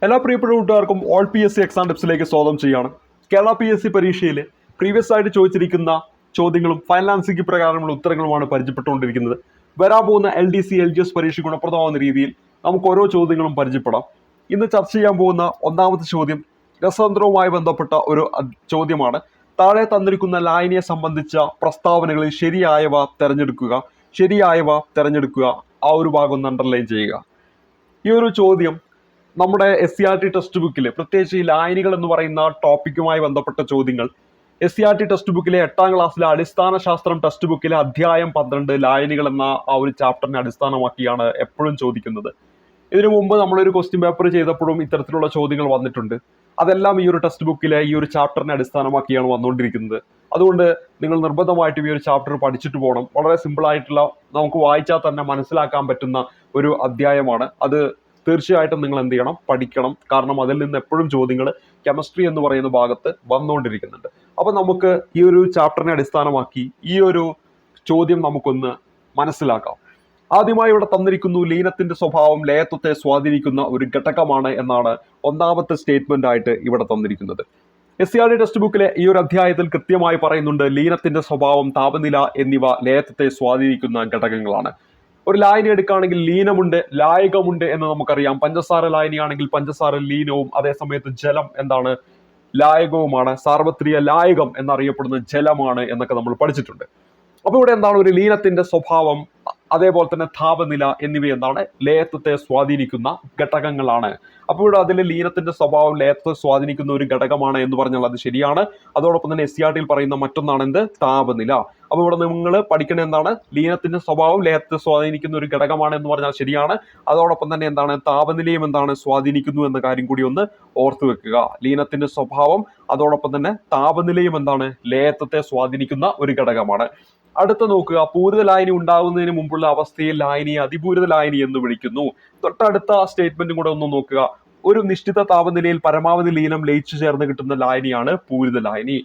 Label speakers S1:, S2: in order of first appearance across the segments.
S1: എല്ലാ പ്രിയപ്പെട്ട കൂട്ടുകാർക്കും ഓൾ PSC എക്സാം ടിപ്സിലേക്ക് സ്വാഗതം ചെയ്യാണ്. കേരള PSC പരീക്ഷയിൽ പ്രീവിയസ് ആയിട്ട് ചോദിച്ചിരിക്കുന്ന ചോദ്യങ്ങളും ഫൈനൽ ആൻസർ പ്രകാരമുള്ള ഉത്തരങ്ങളുമാണ് പരിചയപ്പെട്ടുകൊണ്ടിരിക്കുന്നത്. വരാൻ പോകുന്ന LDC LGS പരീക്ഷ ഗുണപ്രദമാകുന്ന രീതിയിൽ നമുക്ക് ഓരോ ചോദ്യങ്ങളും പരിചയപ്പെടാം. ഇന്ന് ചർച്ച ചെയ്യാൻ പോകുന്ന ഒന്നാമത്തെ ചോദ്യം രസതന്ത്രവുമായി ബന്ധപ്പെട്ട ഒരു ചോദ്യമാണ്. താഴെ തന്നിരിക്കുന്ന ലായനിയെ സംബന്ധിച്ച പ്രസ്താവനകളിൽ ശരിയായവ തിരഞ്ഞെടുക്കുക. ആ ഒരു ഭാഗം ഒന്ന് അണ്ടർലൈൻ ചെയ്യുക. ഈ ഒരു ചോദ്യം നമ്മുടെ SCRT ടെക്സ്റ്റ് ബുക്കിൽ, പ്രത്യേകിച്ച് ഈ ലായനികൾ എന്ന് പറയുന്ന ടോപ്പിക്കുമായി ബന്ധപ്പെട്ട ചോദ്യങ്ങൾ SCRT ടെക്സ്റ്റ് ബുക്കിലെ 8ാം ക്ലാസ്സിലെ അടിസ്ഥാന ശാസ്ത്രം ടെക്സ്റ്റ് ബുക്കിലെ അധ്യായം 12 ലായനികൾ എന്ന ആ ഒരു ചാപ്റ്ററിനെ അടിസ്ഥാനമാക്കിയാണ് എപ്പോഴും ചോദിക്കുന്നത്. ഇതിനു മുമ്പ് നമ്മളൊരു ക്വസ്റ്റ്യൻ പേപ്പർ ചെയ്തപ്പോഴും ഇത്തരത്തിലുള്ള ചോദ്യങ്ങൾ വന്നിട്ടുണ്ട്. അതെല്ലാം ഈ ഒരു ടെക്സ്റ്റ് ബുക്കിലെ ഈ ഒരു ചാപ്റ്ററിനെ അടിസ്ഥാനമാക്കിയാണ് വന്നുകൊണ്ടിരിക്കുന്നത്. അതുകൊണ്ട് നിങ്ങൾ നിർബന്ധമായിട്ടും ഈ ഒരു ചാപ്റ്റർ പഠിച്ചിട്ട് പോകണം. വളരെ സിമ്പിൾ ആയിട്ടുള്ള, നമുക്ക് വായിച്ചാൽ തന്നെ മനസ്സിലാക്കാൻ പറ്റുന്ന ഒരു അധ്യായമാണ്. അത് തീർച്ചയായിട്ടും നിങ്ങൾ എന്ത് ചെയ്യണം, പഠിക്കണം. കാരണം അതിൽ നിന്ന് എപ്പോഴും ചോദ്യങ്ങൾ കെമിസ്ട്രി എന്ന് പറയുന്ന ഭാഗത്ത് വന്നുകൊണ്ടിരിക്കുന്നുണ്ട്. അപ്പൊ നമുക്ക് ഈ ഒരു ചാപ്റ്ററിനെ അടിസ്ഥാനമാക്കി ഈ ഒരു ചോദ്യം നമുക്കൊന്ന് മനസ്സിലാക്കാം. ആദ്യമായി ഇവിടെ തന്നിരിക്കുന്നു, ലീനത്തിന്റെ സ്വഭാവം ലയത്വത്തെ സ്വാധീനിക്കുന്ന ഒരു ഘടകമാണ് എന്നാണ് ഒന്നാമത്തെ സ്റ്റേറ്റ്മെന്റ് ആയിട്ട് ഇവിടെ തന്നിരിക്കുന്നത്. SCRT ടെക്സ്റ്റ് ബുക്കിലെ ഈ ഒരു അധ്യായത്തിൽ കൃത്യമായി പറയുന്നുണ്ട്, ലീനത്തിന്റെ സ്വഭാവം, താപനില എന്നിവ ലയത്വത്തെ സ്വാധീനിക്കുന്ന ഘടകങ്ങളാണ്. ഒരു ലായനി എടുക്കുകയാണെങ്കിൽ ലീനമുണ്ട്, ലായകമുണ്ട് എന്ന് നമുക്കറിയാം. പഞ്ചസാര ലായനിയാണെങ്കിൽ പഞ്ചസാര ലീനവും, അതേസമയത്ത് ജലം എന്താണ്, ലായകവുമാണ്. സാർവത്രിക ലായകം എന്നറിയപ്പെടുന്ന ജലമാണ് എന്നൊക്കെ നമ്മൾ പഠിച്ചിട്ടുണ്ട്. അപ്പൊ ഇവിടെ എന്താണ്, ഒരു ലീനത്തിന്റെ സ്വഭാവം, അതേപോലെ തന്നെ താപനില എന്നിവ എന്താണ്, ലയത്വത്തെ സ്വാധീനിക്കുന്ന ഘടകങ്ങളാണ്. അപ്പോൾ ഇവിടെ അതിൽ ലീനത്തിന്റെ സ്വഭാവം ലയത്വത്തെ സ്വാധീനിക്കുന്ന ഒരു ഘടകമാണ് എന്ന് പറഞ്ഞാൽ അത് ശരിയാണ്. അതോടൊപ്പം തന്നെ SCRTയിൽ പറയുന്ന മറ്റൊന്നാണ് എന്ത്, താപനില. അപ്പോൾ ഇവിടെ നിങ്ങൾ പഠിക്കേണ്ട എന്താണ്, ലീനത്തിന്റെ സ്വഭാവം ലയത്തെ സ്വാധീനിക്കുന്ന ഒരു ഘടകമാണ് എന്ന് പറഞ്ഞാൽ ശരിയാണ്. അതോടൊപ്പം തന്നെ എന്താണ്, താപനിലയും എന്താണ് സ്വാധീനിക്കുന്നു എന്ന കാര്യം കൂടി ഒന്ന് ഓർത്തു വെക്കുക. ലീനത്തിന്റെ സ്വഭാവം അതോടൊപ്പം തന്നെ താപനിലയും എന്താണ്, ലയത്വത്തെ സ്വാധീനിക്കുന്ന ഒരു ഘടകമാണ്. അടുത്ത നോക്കുക, പൂരിത ലായനി ഉണ്ടാകുന്നതിന് മുമ്പുള്ള അവസ്ഥയിൽ ലായനിയെ അതിപൂരിത ലായനി എന്ന് വിളിക്കുന്നു. തൊട്ടടുത്ത സ്റ്റേറ്റ്മെന്റും കൂടെ ഒന്ന് നോക്കുക. ഒരു നിശ്ചിത താപനിലയിൽ പരമാവധി ലീനം ലയിച്ചു ചേർന്ന് കിട്ടുന്ന ലായനിയാണ് പൂരിത ലായനി.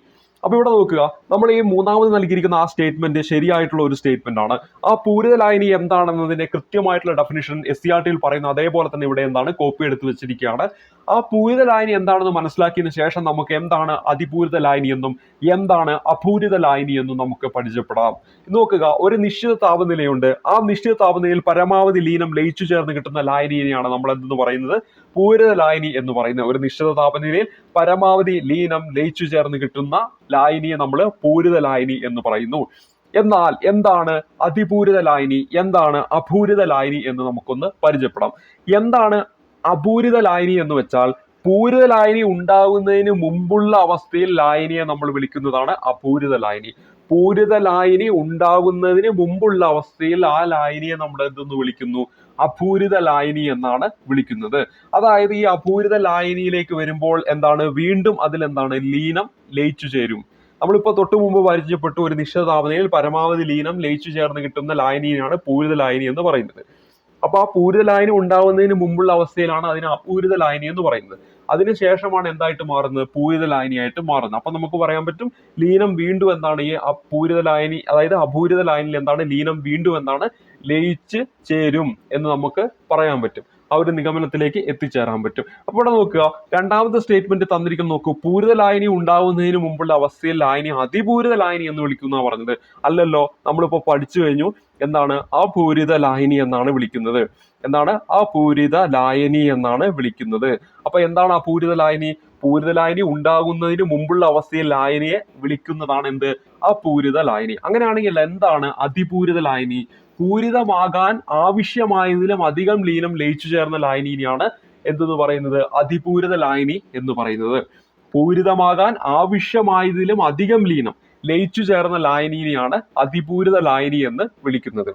S1: അപ്പൊ ഇവിടെ നോക്കുക, നമ്മൾ ഈ മൂന്നാമത് നൽകിയിരിക്കുന്ന ആ സ്റ്റേറ്റ്മെന്റ് ശരിയായിട്ടുള്ള ഒരു സ്റ്റേറ്റ്മെന്റ് ആണ്. ആ പൂരിത ലായനി എന്താണെന്നതിന്റെ കൃത്യമായിട്ടുള്ള ഡെഫിനിഷൻ SCRTയിൽ പറയുന്ന അതേപോലെ തന്നെ ഇവിടെ എന്താണ്, കോപ്പി എടുത്ത് വെച്ചിരിക്കുകയാണ്. ആ പൂരിത ലായനി എന്താണെന്ന് മനസ്സിലാക്കിയതിനു ശേഷം നമുക്ക് എന്താണ് അതിപൂരിത ലായനി എന്നും എന്താണ് അപൂരിത ലായനി എന്നും നമുക്ക് പരിചയപ്പെടാം. നോക്കുക, ഒരു നിശ്ചിത താപനിലയുണ്ട്. ആ നിശ്ചിത താപനിലയിൽ പരമാവധി ലീനം ലയിച്ചു ചേർന്ന് കിട്ടുന്ന ലായനിയാണ് നമ്മൾ എന്തെന്ന് പറയുന്നത്, പൂരിത ലായനി എന്ന് പറയുന്നത്. ഒരു നിശ്ചിത താപനിലയിൽ പരമാവധി ലീനം ലയിച്ചു ചേർന്ന് കിട്ടുന്ന ലായനിയെ നമ്മൾ പൂരിത ലായനി എന്ന് പറയുന്നു. എന്നാൽ എന്താണ് അതിപൂരിത ലായനി, എന്താണ് അപൂരിത ലായനി എന്ന് നമുക്കൊന്ന് പരിചയപ്പെടാം. എന്താണ് അപൂരിത ലായനി എന്ന് വെച്ചാൽ, പൂരിത ലായനി ഉണ്ടാകുന്നതിന് മുമ്പുള്ള അവസ്ഥയിൽ ലായനിയെ നമ്മൾ വിളിക്കുന്നതാണ് അപൂരിത ലായനി. പൂരിത ലായനി ഉണ്ടാകുന്നതിന് മുമ്പുള്ള അവസ്ഥയിൽ ആ ലായനിയെ നമ്മൾ എന്തെന്ന് വിളിക്കുന്നു, അപൂരിത ലായനി എന്നാണ് വിളിക്കുന്നത്. അതായത് ഈ അപൂരിത ലായനിയിലേക്ക് വരുമ്പോൾ എന്താണ്, വീണ്ടും അതിൽ എന്താണ്, ലീനം ലയിച്ചു ചേരും. നമ്മളിപ്പോ തൊട്ടു മുമ്പ് പരിചയപ്പെട്ടു, ഒരു നിശ്ചിത താപനിലയിൽ പരമാവധി ലീനം ലയിച്ചു ചേർന്ന് കിട്ടുന്ന ലായനിയാണ് പൂരിത ലായനി എന്ന് പറയുന്നത്. അപ്പൊ ആ പൂരിത ലായനി ഉണ്ടാവുന്നതിന് മുമ്പുള്ള അവസ്ഥയിലാണ് അതിന് അപൂരിത ലായനി എന്ന് പറയുന്നത്. അതിനുശേഷമാണ് എന്തായിട്ട് മാറുന്നത്, പൂരിത ലായനിയായിട്ട് മാറുന്നത്. അപ്പൊ നമുക്ക് പറയാൻ പറ്റും, ലീനം വീണ്ടും എന്താണ്, ഈ പൂരിത ലായനി അതായത് അപൂരിത ലായനിയിൽ എന്താണ്, ലീനം വീണ്ടും എന്താണ്, ലയിച്ച് ചേരും എന്ന് നമുക്ക് പറയാൻ പറ്റും. ആ ഒരു നിഗമനത്തിലേക്ക് എത്തിച്ചേരാൻ പറ്റും. അപ്പോൾ ഇവിടെ നോക്കുക, രണ്ടാമത്തെ സ്റ്റേറ്റ്മെന്റ് തന്നിരിക്കുന്ന നോക്കൂ, പൂരിത ലായനി ഉണ്ടാവുന്നതിന് മുമ്പുള്ള അവസ്ഥയിൽ ലായനി അതിപൂരിത ലായനി എന്ന് വിളിക്കുന്ന പറഞ്ഞത്. അല്ലല്ലോ, നമ്മളിപ്പോ പഠിച്ചു കഴിഞ്ഞു എന്താണ്, അപൂരിത ലായനി എന്നാണ് വിളിക്കുന്നത്. എന്താണ്, അപൂരിത ലായനി എന്നാണ് വിളിക്കുന്നത്. അപ്പൊ എന്താണ് അപൂരിത ലായനി, പൂരിത ലായനി ഉണ്ടാകുന്നതിന് മുമ്പുള്ള അവസ്ഥയിൽ ലായനിയെ വിളിക്കുന്നതാണ് എന്ത്, അപൂരിത ലായനി. അങ്ങനെയാണെങ്കിൽ എന്താണ് അതിപൂരിത ലായനി, പൂരിതമാകാൻ ആവശ്യമായതിലും അധികം ലീനം ലയിച്ചു ചേർന്ന ലായനിയാണ് എന്തെന്ന് പറയുന്നത്, അതിപൂരിത ലായനി എന്ന് പറയുന്നത്. പൂരിതമാകാൻ ആവശ്യമായതിലും അധികം ലീനം ലയിച്ചു ചേർന്ന ലായനിയാണ് അതിപൂരിത ലായനി എന്ന് വിളിക്കുന്നത്.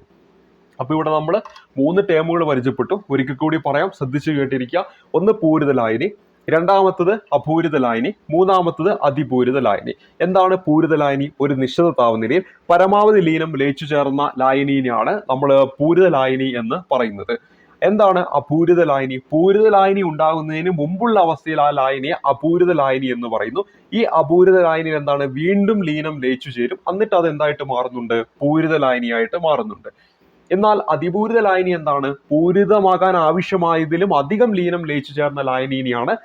S1: അപ്പൊ ഇവിടെ നമ്മൾ 3 ടേമുകൾ പരിചയപ്പെട്ടു. ഒരിക്കൽ കൂടി പറയാം, ശ്രദ്ധിച്ചു കേട്ടിരിക്കുക. ഒന്ന് പൂരിത ലായനി, രണ്ടാമത്തത് അപൂരിത ലായനി, മൂന്നാമത്തത് അതിപൂരിത ലായനി. എന്താണ് പൂരിത ലായനി, ഒരു നിശ്ചിത താപനിലയിൽ പരമാവധി ലീനം ലയിച്ചു ചേർന്ന ലായനിയാണ് നമ്മൾ പൂരിത ലായനി എന്ന് പറയുന്നത്. എന്താണ് അപൂരിത ലായനി, പൂരിത ലായനി ഉണ്ടാകുന്നതിന് മുമ്പുള്ള അവസ്ഥയിൽ ആ ലായനിയെ അപൂരിത ലായനി എന്ന് പറയുന്നു. ഈ അപൂരിത ലായനിയിൽ എന്താണ്, വീണ്ടും ലീനം ലയിച്ചു ചേരും. എന്നിട്ട് അത് എന്തായിട്ട് മാറുന്നുണ്ട്, പൂരിത ലായനിയായിട്ട് മാറുന്നുണ്ട്. എന്നാൽ അതിപൂരിത ലായനി എന്താണ്? പൂരിതമാകാൻ ആവശ്യമായതിലും അധികം ലീനം ലയിച്ചു ചേർന്ന ലായനിയാണ്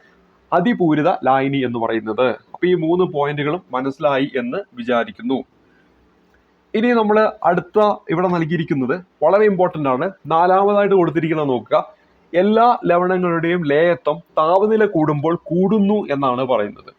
S1: അതിപൂരിത ലായനി എന്ന് പറയുന്നത്. അപ്പൊ ഈ 3 പോയിന്റുകളും മനസ്സിലായി എന്ന് വിചാരിക്കുന്നു. ഇനി നമ്മൾ അടുത്ത ഇവിടെ നൽകിയിരിക്കുന്നത് വളരെ ഇമ്പോർട്ടന്റ് ആണ്. 4-മതായിട്ട് കൊടുത്തിരിക്കുന്നത് നോക്കുക. എല്ലാ ലവണങ്ങളുടെയും ലേയത്വം താപനില കൂടുമ്പോൾ കൂടുന്നു എന്നാണ് പറയുന്നത്.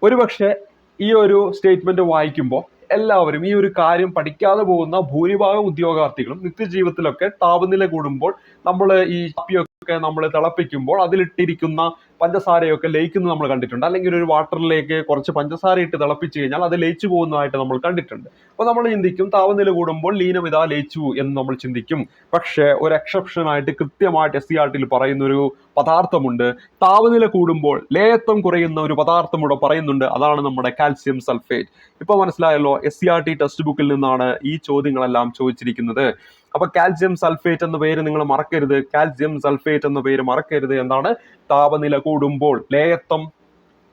S1: ഒരുപക്ഷെ ഈ ഒരു സ്റ്റേറ്റ്മെന്റ് വായിക്കുമ്പോൾ എല്ലാവരും ഈ ഒരു കാര്യം പഠിക്കാതെ പോകുന്ന ഭൂരിഭാഗം ഉദ്യോഗാർത്ഥികളും നിത്യജീവിതത്തിലൊക്കെ താപനില കൂടുമ്പോൾ നമ്മൾ ഈ കാപ്പിയൊക്കെ നമ്മൾ തിളപ്പിക്കുമ്പോൾ അതിലിട്ടിരിക്കുന്ന പഞ്ചസാരയൊക്കെ ലയിക്കുന്നത് നമ്മൾ കണ്ടിട്ടുണ്ട്. അല്ലെങ്കിൽ ഒരു വാട്ടറിലേക്ക് കുറച്ച് പഞ്ചസാര ഇട്ട് തിളപ്പിച്ചു കഴിഞ്ഞാൽ അത് ലയിച്ചു പോകുന്നതായിട്ട് നമ്മൾ കണ്ടിട്ടുണ്ട്. അപ്പൊ നമ്മൾ ചിന്തിക്കും താപനില കൂടുമ്പോൾ ലീനം ഇതാ ലയിച്ചു എന്ന് നമ്മൾ ചിന്തിക്കും. പക്ഷേ ഒരു എക്സെപ്ഷൻ ആയിട്ട് കൃത്യമായിട്ട് SCERT പറയുന്ന ഒരു പദാർത്ഥമുണ്ട്. താപനില കൂടുമ്പോൾ ലേയത്വം കുറയുന്ന ഒരു പദാർത്ഥം ഇവിടെ പറയുന്നുണ്ട്. അതാണ് നമ്മുടെ കാൽസ്യം സൾഫേറ്റ്. ഇപ്പൊ മനസ്സിലായല്ലോ, SCERT ടെക്സ്റ്റ് ബുക്കിൽ നിന്നാണ് ഈ ചോദ്യങ്ങളെല്ലാം ചോദിച്ചിരിക്കുന്നത്. അപ്പൊ കാൽസ്യം സൾഫേറ്റ് എന്ന പേര് നിങ്ങൾ മറക്കരുത്. കാൽസ്യം സൾഫേറ്റ് എന്ന പേര് മറക്കരുത്. എന്താണ്? താപനില കൂടുമ്പോൾ ലേയത്വം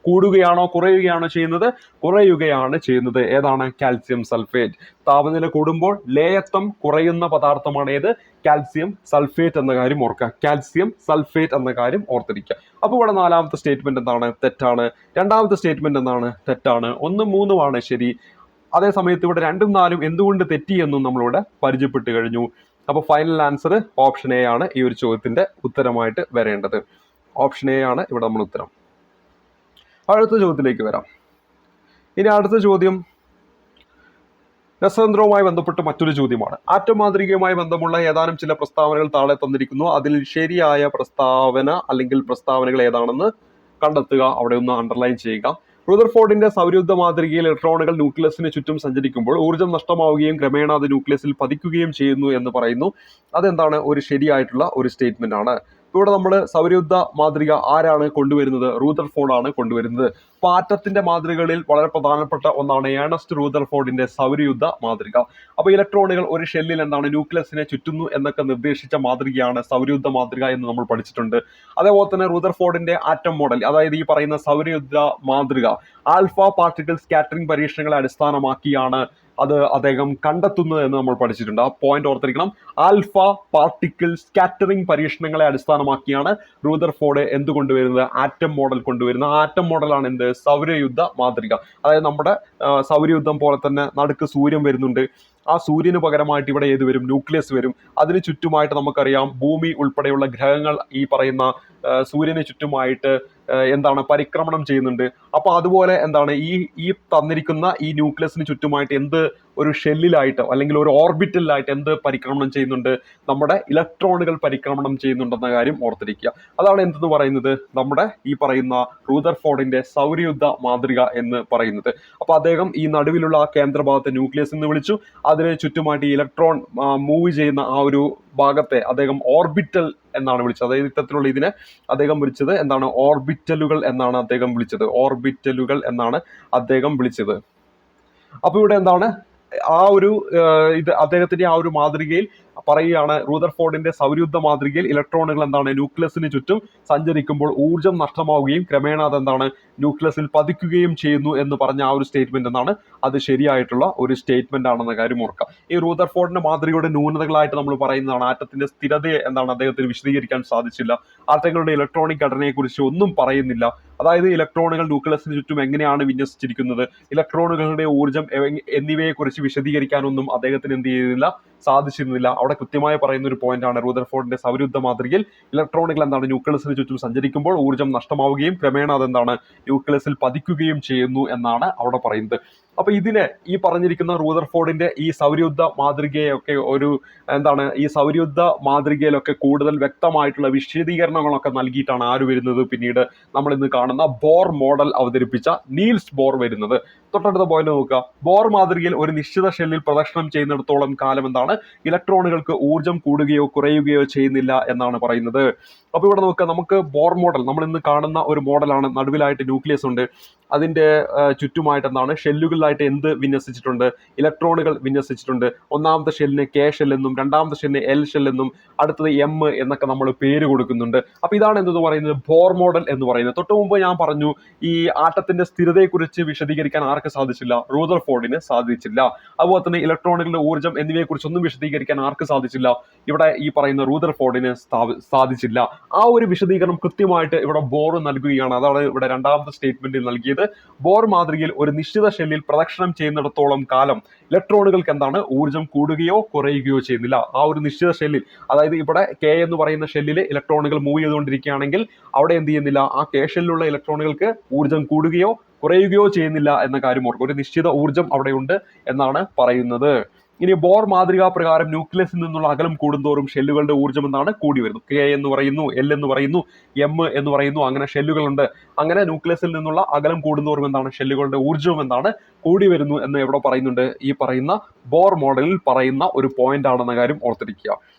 S1: കൂടുകയാണോ കുറയുകയാണോ ചെയ്യുന്നത്? കുറയുകയാണ് ചെയ്യുന്നത്. ഏതാണ്? Calcium sulphate. താപനില കൂടുമ്പോൾ ലേയത്വം കുറയുന്ന പദാർത്ഥമാണ് ഏത്? കാൽസ്യം സൾഫേറ്റ് എന്ന കാര്യം ഓർക്കുക. കാൽസ്യം സൾഫേറ്റ് എന്ന കാര്യം ഓർത്തിരിക്കുക. അപ്പോൾ ഇവിടെ 4-മത്തെ സ്റ്റേറ്റ്മെന്റ് എന്താണ്? തെറ്റാണ്. 2-മത്തെ സ്റ്റേറ്റ്മെന്റ് എന്താണ്? തെറ്റാണ്. 1, 3 ആണ് ശരി. അതേ സമയത്ത് ഇവിടെ 2ഉം 4ഉം എന്തുകൊണ്ട് തെറ്റി എന്നും നമ്മളിവിടെ പരിചയപ്പെട്ട് കഴിഞ്ഞു. അപ്പൊ ഫൈനൽ ആൻസർ ഓപ്ഷൻ എ ആണ് ഈ ഒരു ചോദ്യത്തിന്റെ ഉത്തരമായിട്ട് വരേണ്ടത്. ഓപ്ഷൻ എ ആണ് ഇവിടെ നമ്മൾ ഉത്തരം. അടുത്ത ചോദ്യത്തിലേക്ക് വരാം. ഇനി അടുത്ത ചോദ്യം രസതന്ത്രവുമായി ബന്ധപ്പെട്ട് മറ്റൊരു ചോദ്യമാണ്. ആറ്റം മാതൃകയുമായി ബന്ധമുള്ള ഏതാനും ചില പ്രസ്താവനകൾ താഴെ തന്നിരിക്കുന്നു. അതിൽ ശരിയായ പ്രസ്താവന അല്ലെങ്കിൽ പ്രസ്താവനകൾ ഏതാണെന്ന് കണ്ടെത്തുക. അവിടെ ഒന്ന് അണ്ടർലൈൻ ചെയ്യുക. റുദർഫോർഡിന്റെ സൗരയൂഥ മാതൃകയിൽ ഇലക്ട്രോണുകൾ ന്യൂക്ലിയസിന് ചുറ്റും സഞ്ചരിക്കുമ്പോൾ ഊർജ്ജം നഷ്ടമാവുകയും ക്രമേണ അത് ന്യൂക്ലിയസിൽ പതിക്കുകയും ചെയ്യുന്നു എന്ന് പറയുന്നു. അതെന്താണ്? ഒരു ശരിയായിട്ടുള്ള ഒരു സ്റ്റേറ്റ്മെന്റ് ആണ്. ഇവിടെ നമ്മൾ സൗരയൂഥ മാതൃക ആരാണ് കൊണ്ടുവരുന്നത്? റൂദർഫോർഡ് ആണ് കൊണ്ടുവരുന്നത്. അപ്പൊ ആറ്റത്തിന്റെ മാതൃകകളിൽ വളരെ പ്രധാനപ്പെട്ട ഒന്നാണ് ഏണസ്റ്റ് റൂദർഫോർഡിന്റെ സൗരയൂഥ മാതൃക. അപ്പൊ ഇലക്ട്രോണുകൾ ഒരു ഷെല്ലിൽ എന്താണ് ന്യൂക്ലിയസിനെ ചുറ്റുന്നു എന്നൊക്കെ നിർദ്ദേശിച്ച മാതൃകയാണ് സൗരയൂഥ മാതൃക എന്ന് നമ്മൾ പഠിച്ചിട്ടുണ്ട്. അതേപോലെ തന്നെ റൂദർഫോർഡിന്റെ ആറ്റം മോഡൽ, അതായത് ഈ പറയുന്ന സൗരയൂഥ മാതൃക ആൽഫ പാർട്ടിക്കിൾ സ്കാറ്ററിംഗ് പരീക്ഷണങ്ങളെ അടിസ്ഥാനമാക്കിയാണ് അത് അദ്ദേഹം കണ്ടെത്തുന്നത് എന്ന് നമ്മൾ പഠിച്ചിട്ടുണ്ട്. ആ പോയിന്റ് ഓർത്തിരിക്കണം. ആൽഫ പാർട്ടിക്കിൾ സ്കാറ്ററിംഗ് പരീക്ഷണങ്ങളെ അടിസ്ഥാനമാക്കിയാണ് റൂദർഫോർഡ് എന്ത് കൊണ്ടുവരുന്നത്? ആറ്റം മോഡൽ കൊണ്ടുവരുന്നത്. ആറ്റം മോഡലാണ് എന്ത്? സൗരയൂഥ മാതൃക. അതായത് നമ്മുടെ സൗരയൂഥം പോലെ തന്നെ നടുക്ക് സൂര്യൻ വരുന്നുണ്ട്. ആ സൂര്യന് പകരമായിട്ട് ഇവിടെ ഏത് വരും? ന്യൂക്ലിയസ് വരും. അതിന് ചുറ്റുമായിട്ട് നമുക്കറിയാം ഭൂമി ഉൾപ്പെടെയുള്ള ഗ്രഹങ്ങൾ ഈ പറയുന്ന സൂര്യന് ചുറ്റുമായിട്ട് എന്താണ് പരിക്രമണം ചെയ്യുന്നുണ്ട്. അപ്പൊ അതുപോലെ എന്താണ് ഈ തന്നിരിക്കുന്ന ഈ ന്യൂക്ലിയസിന് ചുറ്റുമായിട്ട് എന്ത് ഒരു ഷെല്ലിലായിട്ട് അല്ലെങ്കിൽ ഒരു ഓർബിറ്റലിലായിട്ട് എന്ത് പരിക്രമണം ചെയ്യുന്നുണ്ട്? നമ്മുടെ ഇലക്ട്രോണുകൾ പരിക്രമണം ചെയ്യുന്നുണ്ടെന്ന കാര്യം ഓർത്തിരിക്കുക. അതാണ് എന്തെന്ന് പറയുന്നത്? നമ്മുടെ ഈ പറയുന്ന റൂദർഫോർഡിന്റെ സൗരയൂഥ മാതൃക എന്ന് പറയുന്നത്. അപ്പൊ അദ്ദേഹം ഈ നടുവിലുള്ള ആ കേന്ദ്രഭാഗത്തെ ന്യൂക്ലിയസ് എന്ന് വിളിച്ചു. അതിന് ചുറ്റുമായിട്ട് ഈ ഇലക്ട്രോൺ മൂവ് ചെയ്യുന്ന ആ ഒരു ഭാഗത്തെ അദ്ദേഹം ഓർബിറ്റൽ എന്നാണ് വിളിച്ചത്. അതായത് ഇത്തരത്തിലുള്ള ഇതിനെ അദ്ദേഹം വിളിച്ചത് എന്താണ്? ഓർബിറ്റലുകൾ എന്നാണ് അദ്ദേഹം വിളിച്ചത്. ഓർബിറ്റലുകൾ എന്നാണ് അദ്ദേഹം വിളിച്ചത്. അപ്പൊ ഇവിടെ എന്താണ് ആ ഒരു ഇത് അദ്ദേഹത്തിന്റെ ആ ഒരു മാതൃകയിൽ പറയുകയാണ്, റൂദർഫോർഡിന്റെ സൗരയൂഥ മാതൃകയിൽ ഇലക്ട്രോണുകൾ എന്താണ് ന്യൂക്ലിയസിന് ചുറ്റും സഞ്ചരിക്കുമ്പോൾ ഊർജ്ജം നഷ്ടമാവുകയും ക്രമേണ അതെന്താണ് ന്യൂക്ലിയസിൽ പതിക്കുകയും ചെയ്യുന്നു എന്ന് പറഞ്ഞ ആ ഒരു സ്റ്റേറ്റ്മെന്റ് എന്താണ്? അത് ശരിയായിട്ടുള്ള ഒരു സ്റ്റേറ്റ്മെന്റ് ആണെന്ന കാര്യം ഓർക്കാം. ഈ റൂദർഫോർഡിന്റെ മാതൃകയുടെ ന്യൂനതകളായിട്ട് നമ്മൾ പറയുന്നതാണ് ആറ്റത്തിന്റെ സ്ഥിരതയെ എന്താണ് അദ്ദേഹത്തിന് വിശദീകരിക്കാൻ സാധിച്ചില്ല. ആറ്റങ്ങളുടെ ഇലക്ട്രോണിക് ഘടനയെക്കുറിച്ച് ഒന്നും പറയുന്നില്ല. അതായത് ഇലക്ട്രോണുകൾ ന്യൂക്ലിയസിന് ചുറ്റും എങ്ങനെയാണ് വിന്യസിച്ചിരിക്കുന്നത്, ഇലക്ട്രോണുകളുടെ ഊർജ്ജം എന്നിവയെക്കുറിച്ച് വിശദീകരിക്കാനൊന്നും അദ്ദേഹത്തിന് എന്ത് ചെയ്യുന്നില്ല, സാധിച്ചിരുന്നില്ല. അവിടെ കൃത്യമായി പറയുന്ന ഒരു പോയിന്റാണ് റൂദർഫോർഡിന്റെ സൗരയൂഥ മാതൃകയിൽ ഇലക്ട്രോണുകൾ എന്താണ് ന്യൂക്ലിയസിന് ചുറ്റും സഞ്ചരിക്കുമ്പോൾ ഊർജ്ജം നഷ്ടമാവുകയും ക്രമേണ അതെന്താണ് ന്യൂക്ലിയസിൽ പതിക്കുകയും ചെയ്യുന്നു എന്നാണ് അവിടെ പറയുന്നത്. അപ്പൊ ഇതിനെ ഈ പറഞ്ഞിരിക്കുന്ന റൂദർഫോർഡിന്റെ ഈ സൗരയൂഥ മാതൃകയൊക്കെ ഒരു എന്താണ് ഈ സൗരയൂഥ മാതൃകയിലൊക്കെ കൂടുതൽ വ്യക്തമായിട്ടുള്ള വിശദീകരണങ്ങളൊക്കെ നൽകിയിട്ടാണ് ആര് വരുന്നത്? പിന്നീട് നമ്മൾ ഇന്ന് കാണുന്ന ബോർ മോഡൽ അവതരിപ്പിച്ച നീൽസ് ബോർ വരുന്നത്. തൊട്ടടുത്ത പോയിന്റ് നോക്കുക. ബോർ മാതൃകയിൽ ഒരു നിശ്ചിത ഷെല്ലിൽ പ്രദക്ഷിണം ചെയ്യുന്നിടത്തോളം കാലം എന്താണ് ഇലക്ട്രോണുകൾക്ക് ഊർജ്ജം കൂടുകയോ കുറയുകയോ ചെയ്യുന്നില്ല എന്നാണ് പറയുന്നത്. അപ്പൊ ഇവിടെ നോക്കുക, നമുക്ക് ബോർ മോഡൽ നമ്മൾ ഇന്ന് കാണുന്ന ഒരു മോഡലാണ്. നടുവിലായിട്ട് ന്യൂക്ലിയസ് ഉണ്ട്. അതിൻ്റെ ചുറ്റുമായിട്ട് എന്താണ് ഷെല്ലുകളിലായിട്ട് എന്ത് വിന്യസിച്ചിട്ടുണ്ട്? ഇലക്ട്രോണുകൾ വിന്യസിച്ചിട്ടുണ്ട്. ഒന്നാമത്തെ ഷെല്ലിന് കെ ഷെൽ എന്നും രണ്ടാമത്തെ ഷെല്ലിന് എൽ ഷെൽ എന്നും അടുത്തത് എം എന്നൊക്കെ നമ്മൾ പേര് കൊടുക്കുന്നുണ്ട്. അപ്പോൾ ഇതാണ് എന്തെന്ന് പറയുന്നത് ബോർ മോഡൽ എന്ന് പറയുന്നത്. തൊട്ട് മുമ്പ് ഞാൻ പറഞ്ഞു ഈ ആറ്റത്തിന്റെ സ്ഥിരതയെക്കുറിച്ച് വിശദീകരിക്കാൻ ആർക്ക് സാധിച്ചില്ല? റൂദർഫോർഡിന് സാധിച്ചില്ല. അതുപോലെ തന്നെ ഇലക്ട്രോണുകളുടെ ഊർജ്ജം എന്നിവയെക്കുറിച്ചൊന്നും വിശദീകരിക്കാൻ ആർക്ക് സാധിച്ചില്ല? ഇവിടെ ഈ പറയുന്ന റൂദർഫോർഡിന് സാധിച്ചില്ല. ആ ഒരു വിശദീകരണം കൃത്യമായിട്ട് ഇവിടെ ബോർ നൽകുകയാണ്. അതാണ് ഇവിടെ രണ്ടാമത്തെ സ്റ്റേറ്റ്മെന്റിൽ നൽകിയത്. ബോർ മാതൃകയിൽ ഒരു നിശ്ചിത ഷെല്ലിൽ പ്രദക്ഷിണം ചെയ്യുന്നിടത്തോളം കാലം ഇലക്ട്രോണുകൾക്ക് എന്താണ് ഊർജ്ജം കൂടുകയോ കുറയുകയോ ചെയ്യുന്നില്ല. ആ ഒരു നിശ്ചിത ഷെല്ലിൽ, അതായത് ഇവിടെ കെ എന്ന് പറയുന്ന ഷെല്ലിൽ ഇലക്ട്രോണുകൾ മൂവ് ചെയ്തുകൊണ്ടിരിക്കുകയാണെങ്കിൽ അവിടെ എന്ത് ചെയ്യുന്നില്ല? ആ കെ ഷെല്ലിലുള്ള ഇലക്ട്രോണുകൾക്ക് ഊർജ്ജം കൂടുകയോ കുറയുകയോ ചെയ്യുന്നില്ല എന്ന കാര്യം ഓർക്കുക. ഒരു നിശ്ചിത ഊർജ്ജം അവിടെയുണ്ട് എന്നാണ് പറയുന്നത്. ഇനി ബോർ മാതൃകാ പ്രകാരം ന്യൂക്ലിയസിൽ നിന്നുള്ള അകലം കൂടുന്തോറും ഷെല്ലുകളുടെ ഊർജ്ജം എന്താണ്? കൂടി വരുന്നു. കെ എന്ന് പറയുന്നു, എൽ എന്ന് പറയുന്നു, എം എന്ന് പറയുന്നു, അങ്ങനെ ഷെല്ലുകളുണ്ട്. അങ്ങനെ ന്യൂക്ലിയസിൽ നിന്നുള്ള അകലം കൂടുന്തോറും എന്താണ്? ഷെല്ലുകളുടെ ഊർജ്ജവും എന്താണ്? കൂടി വരുന്നു എന്ന് എവിടെ പറയുന്നുണ്ട്? ഈ പറയുന്ന ബോർ മോഡലിൽ പറയുന്ന ഒരു പോയിന്റ് ആണെന്ന കാര്യം ഓർത്തിരിക്കുക.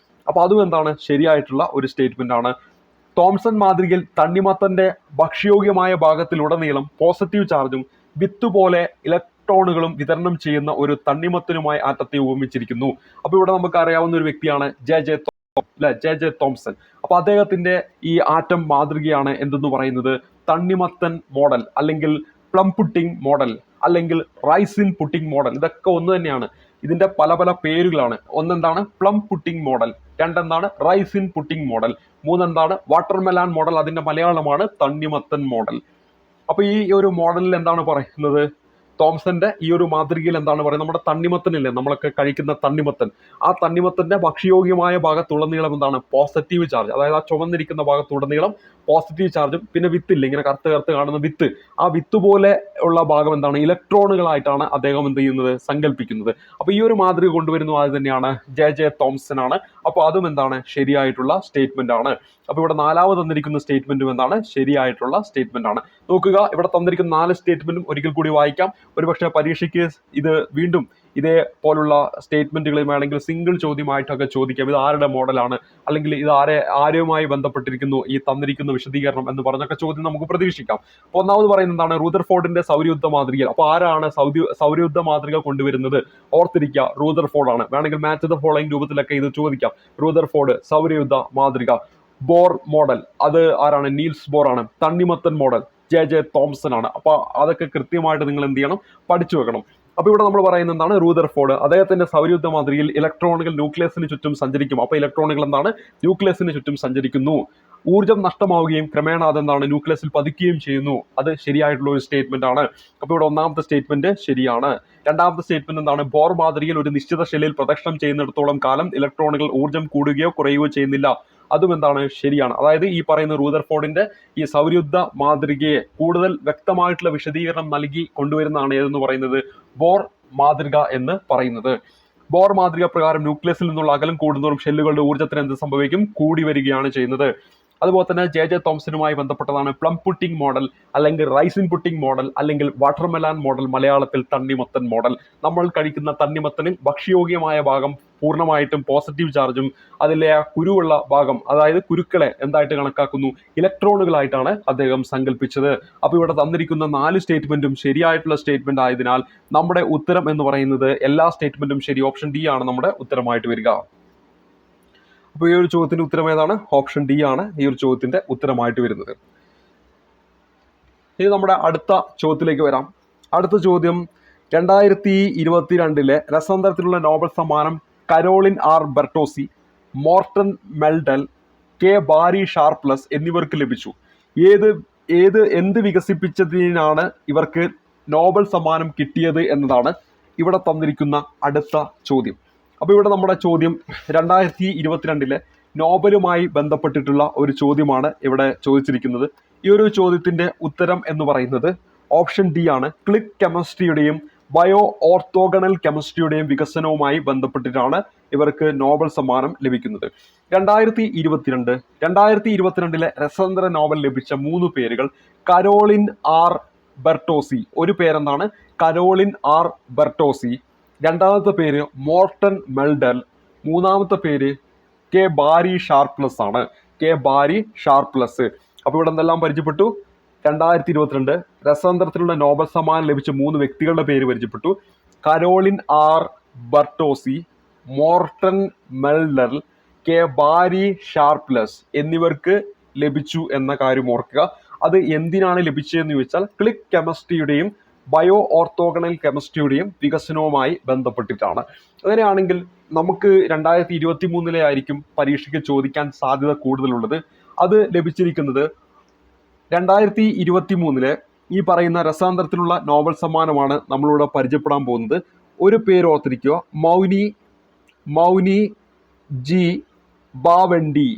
S1: അപ്പൊ അതും എന്താണ്? ശരിയായിട്ടുള്ള ഒരു സ്റ്റേറ്റ്മെന്റ് ആണ്. തോംസൺ മാതൃകയിൽ തണ്ണിമത്തന്റെ ഭക്ഷ്യയോഗ്യമായ ഭാഗത്തിലുടനീളം പോസിറ്റീവ് ചാർജും വിത്ത് പോലെ ഇലക്ട്രോണുകളും വിതരണം ചെയ്യുന്ന ഒരു തണ്ണിമത്തനുമായി ആറ്റത്തെ ഉപമിച്ചിരിക്കുന്നു. അപ്പൊ ഇവിടെ നമുക്ക് അറിയാവുന്ന ഒരു വ്യക്തിയാണ് ജെ തോംസൺ. അപ്പൊ അദ്ദേഹത്തിന്റെ ഈ ആറ്റം മാതൃകയാണ് എന്തെന്ന് പറയുന്നത് തണ്ണിമത്തൻ മോഡൽ, അല്ലെങ്കിൽ പ്ലം പുട്ടിംഗ് മോഡൽ, അല്ലെങ്കിൽ റൈസിൻ പുട്ടിംഗ് മോഡൽ. ഇതൊക്കെ ഒന്ന് തന്നെയാണ്. ഇതിന്റെ പല പല പേരുകളാണ്. ഒന്നെന്താണ്? Plum pudding model. രണ്ടെന്താണ്? Raisin pudding model. മൂന്നെന്താണ്? Watermelon model. അതിന്റെ മലയാളമാണ് തണ്ണിമത്തൻ മോഡൽ. അപ്പൊ ഈ ഒരു മോഡലിൽ എന്താണ് പറയുന്നത്? തോംസന്റെ ഈ ഒരു മാതൃകയിൽ എന്താണ് പറയുന്നത്? നമ്മുടെ തണ്ണിമത്തനില്ലേ, നമ്മളൊക്കെ കഴിക്കുന്ന തണ്ണിമത്തൻ, ആ തണ്ണിമത്തന്റെ ഭക്ഷ്യയോഗ്യമായ ഭാഗത്തുടനീളം എന്താണ്? Positive charge. അതായത് ആ ചുവന്നിരിക്കുന്ന ഭാഗത്തുടനീളം പോസിറ്റീവ് ചാർജും പിന്നെ വിത്തില്ലേ, ഇങ്ങനെ കറുത്ത് കറുത്ത് കാണുന്ന വിത്ത്, ആ വിത്ത് പോലെ ഉള്ള ഭാഗം എന്താണ്? ഇലക്ട്രോണുകളായിട്ടാണ് അദ്ദേഹം എന്ത് ചെയ്യുന്നത്? സങ്കല്പിക്കുന്നത്. അപ്പൊ ഈ ഒരു മാതൃക കൊണ്ടുവരുന്നത് അത് തന്നെയാണ്, ജെ തോംസൺ ആണ്. അപ്പൊ അതും എന്താണ്? ശരിയായിട്ടുള്ള സ്റ്റേറ്റ്മെന്റ് ആണ്. അപ്പൊ ഇവിടെ നാലാമത് തന്നിരിക്കുന്ന സ്റ്റേറ്റ്മെന്റും എന്താണ്? ശരിയായിട്ടുള്ള സ്റ്റേറ്റ്മെന്റ് ആണ്. നോക്കുക, ഇവിടെ തന്നിരിക്കുന്ന 4 സ്റ്റേറ്റ്മെന്റും ഒരിക്കൽ കൂടി വായിക്കാം. ഒരുപക്ഷെ പരീക്ഷയ്ക്ക് ഇത് വീണ്ടും ഇതേപോലുള്ള സ്റ്റേറ്റ്മെന്റുകൾ വേണമെങ്കിൽ സിംഗിൾ ചോദ്യമായിട്ടൊക്കെ ചോദിക്കാം. ഇത് ആരുടെ മോഡലാണ്, അല്ലെങ്കിൽ ഇത് ആരുമായി ബന്ധപ്പെട്ടിരിക്കുന്നു ഈ തന്നിരിക്കുന്ന വിശദീകരണം എന്ന് പറഞ്ഞൊക്കെ ചോദ്യം നമുക്ക് പ്രതീക്ഷിക്കാം. അപ്പോൾ ഒന്നാമത് പറയുന്നത് എന്താണ്? റൂദർഫോർഡിന്റെ സൗരയുദ്ധ മാതൃക. അപ്പോൾ ആരാണ് സൗരയുദ്ധ മാതൃക കൊണ്ടുവരുന്നത്? ഓർത്തിരിക്കുക, റൂദർഫോർഡ് ആണ്. വേണമെങ്കിൽ മാച്ച് ദ ഫോളോയിങ് രൂപത്തിലൊക്കെ ഇത് ചോദിക്കാം. റൂദർഫോർഡ് സൗരയുദ്ധ മാതൃക. ബോർ മോഡൽ അത് ആരാണ്? നീൽസ് ബോർ ആണ്. തണ്ണിമത്തൻ മോഡൽ ജെ തോംസൺ ആണ്. അപ്പൊ അതൊക്കെ കൃത്യമായിട്ട് നിങ്ങൾ എന്ത് ചെയ്യണം? പഠിച്ചു വെക്കണം. അപ്പൊ ഇവിടെ നമ്മൾ പറയുന്നത് എന്താണ്? റൂദർഫോർഡ് അദ്ദേഹത്തിന്റെ സൗരയുദ്ധ മാതൃകയിൽ ഇലക്ട്രോണുകൾ ന്യൂക്ലിയസിന് ചുറ്റും സഞ്ചരിക്കും. അപ്പൊ ഇലക്ട്രോണുകൾ എന്താണ്? ന്യൂക്ലിയസിന് ചുറ്റും സഞ്ചരിക്കുന്നു. ഊർജ്ജം നഷ്ടമാവുകയും ക്രമേണ അതെന്താണ്? ന്യൂക്ലിയസിൽ പതിക്കുകയും ചെയ്യുന്നു. അത് ശരിയായിട്ടുള്ള ഒരു സ്റ്റേറ്റ്മെന്റ് ആണ്. അപ്പൊ ഇവിടെ ഒന്നാമത്തെ സ്റ്റേറ്റ്മെന്റ് ശരിയാണ്. രണ്ടാമത്തെ സ്റ്റേറ്റ്മെന്റ് എന്താണ്? ബോർ മാതൃകയിൽ ഒരു നിശ്ചിത ഷെല്ലിൽ പ്രദക്ഷിണം ചെയ്യുന്നിടത്തോളം കാലം ഇലക്ട്രോണുകൾ ഊർജ്ജം കൂടുകയോ കുറയുകയോ ചെയ്യുന്നില്ല. അതും എന്താണ്? ശരിയാണ്. അതായത് ഈ പറയുന്ന റൂദർഫോർഡിന്റെ ഈ സൗരയുദ്ധ മാതൃകയെ കൂടുതൽ വ്യക്തമായിട്ടുള്ള വിശദീകരണം നൽകി കൊണ്ടുവരുന്നതാണ് ഏതെന്ന് പറയുന്നത്? ബോർ മാതൃക എന്ന് പറയുന്നത്. ബോർ മാതൃക പ്രകാരം ന്യൂക്ലിയസിൽ നിന്നുള്ള അകലം കൂടുന്നതോറും ഷെല്ലുകളുടെ ഊർജ്ജത്തിന് എന്ത് സംഭവിക്കും? കൂടി വരികയാണ് ചെയ്യുന്നത്. അതുപോലെ തന്നെ ജെ തോംസനുമായി ബന്ധപ്പെട്ടതാണ് പ്ലം പുട്ടിംഗ് മോഡൽ, അല്ലെങ്കിൽ റൈസിൻ പുട്ടിംഗ് മോഡൽ, അല്ലെങ്കിൽ വാട്ടർമെലാൻ മോഡൽ, മലയാളത്തിൽ തണ്ണിമത്തൻ മോഡൽ. നമ്മൾ കഴിക്കുന്ന തണ്ണിമത്തനിൽ ഭക്ഷ്യയോഗ്യമായ ഭാഗം പൂർണ്ണമായിട്ടും പോസിറ്റീവ് ചാർജും അതിലെ ആ കുരുവുള്ള ഭാഗം, അതായത് കുരുക്കളെ എന്തായിട്ട് കണക്കാക്കുന്നു? ഇലക്ട്രോണുകളായിട്ടാണ് അദ്ദേഹം സങ്കല്പിച്ചത്. അപ്പൊ ഇവിടെ തന്നിരിക്കുന്ന 4 സ്റ്റേറ്റ്മെന്റും ശരിയായിട്ടുള്ള സ്റ്റേറ്റ്മെന്റ് ആയതിനാൽ നമ്മുടെ ഉത്തരം എന്ന് പറയുന്നത് എല്ലാ സ്റ്റേറ്റ്മെന്റും ശരി. ഓപ്ഷൻ ഡി ആണ് നമ്മുടെ ഉത്തരമായിട്ട് വരിക. അപ്പോൾ ഈ ഒരു ചോദ്യത്തിന്റെ ഉത്തരം ഏതാണ്? ഓപ്ഷൻ ഡി ആണ് ഈ ഒരു ചോദ്യത്തിന്റെ ഉത്തരമായിട്ട് വരുന്നത്. ഇനി നമ്മുടെ അടുത്ത ചോദ്യത്തിലേക്ക് വരാം. അടുത്ത ചോദ്യം 2022 രസതന്ത്രത്തിലുള്ള നോബൽ സമ്മാനം Caroline R Bertozzi, Morten Meldal, K ബാരി ഷാർപ്ലസ് എന്നിവർക്ക് ലഭിച്ചു. എന്ത് വികസിപ്പിച്ചതിനാണ് ഇവർക്ക് നോബൽ സമ്മാനം കിട്ടിയത് എന്നതാണ് ഇവിടെ തന്നിരിക്കുന്ന അടുത്ത ചോദ്യം. അപ്പോൾ ഇവിടെ നമ്മുടെ ചോദ്യം 2022 നോബലുമായി ബന്ധപ്പെട്ടിട്ടുള്ള ഒരു ചോദ്യമാണ് ഇവിടെ ചോദിച്ചിരിക്കുന്നത്. ഈ ഒരു ചോദ്യത്തിന്റെ ഉത്തരം എന്ന് പറയുന്നത് ഓപ്ഷൻ ഡി ആണ്. ക്ലിക്ക് കെമിസ്ട്രിയുടെയും ബയോ ഓർത്തോഗണൽ കെമിസ്ട്രിയുടെയും വികസനവുമായി ബന്ധപ്പെട്ടിട്ടാണ് ഇവർക്ക് നോബൽ സമ്മാനം ലഭിക്കുന്നത്. 2022 രസതന്ത്ര നോബൽ ലഭിച്ച 3 പേരുകൾ കരോളിൻ ആർ ബെർട്ടോസി. ഒരു പേരെന്താണ്? Caroline R Bertozzi. രണ്ടാമത്തെ പേര് മോർട്ടൻ മെൽഡൽ. മൂന്നാമത്തെ പേര് കെ ബാരി ഷാർപ്ലസ് ആണ്. കെ ബാരി ഷാർപ്ലസ്. അപ്പൊ ഇവിടെ എന്തെല്ലാം പരിചയപ്പെട്ടു? 2022 രസതന്ത്രത്തിനുള്ള നോബൽ സമ്മാനം ലഭിച്ച 3 വ്യക്തികളുടെ പേര് പരിചയപ്പെട്ടു. കരോളിൻ ആർ ബർട്ടോസി, മോർട്ടൻ മെൽഡർ, കെ ബാരി ഷാർപ്ലെസ് എന്നിവർക്ക് ലഭിച്ചു എന്ന കാര്യം ഓർക്കുക. അത് എന്തിനാണ് ലഭിച്ചതെന്ന് ചോദിച്ചാൽ ക്ലിക്ക് കെമിസ്ട്രിയുടെയും ബയോ ഓർത്തോഗണൽ കെമിസ്ട്രിയുടെയും വികസനവുമായി ബന്ധപ്പെട്ടിട്ടാണ്. അങ്ങനെയാണെങ്കിൽ നമുക്ക് 2023 ആയിരിക്കും പരീക്ഷയ്ക്ക് ചോദിക്കാൻ സാധ്യത കൂടുതലുള്ളത്. അത് ലഭിച്ചിരിക്കുന്നത് 2023 ഈ പറയുന്ന രസാന്തരത്തിലുള്ള നോബൽ സമ്മാനമാണ് നമ്മളിവിടെ പരിചയപ്പെടാൻ പോകുന്നത്. ഒരു പേര് ഓർത്തിരിക്കുക, മൗനി ജി ബാവണ്ടി.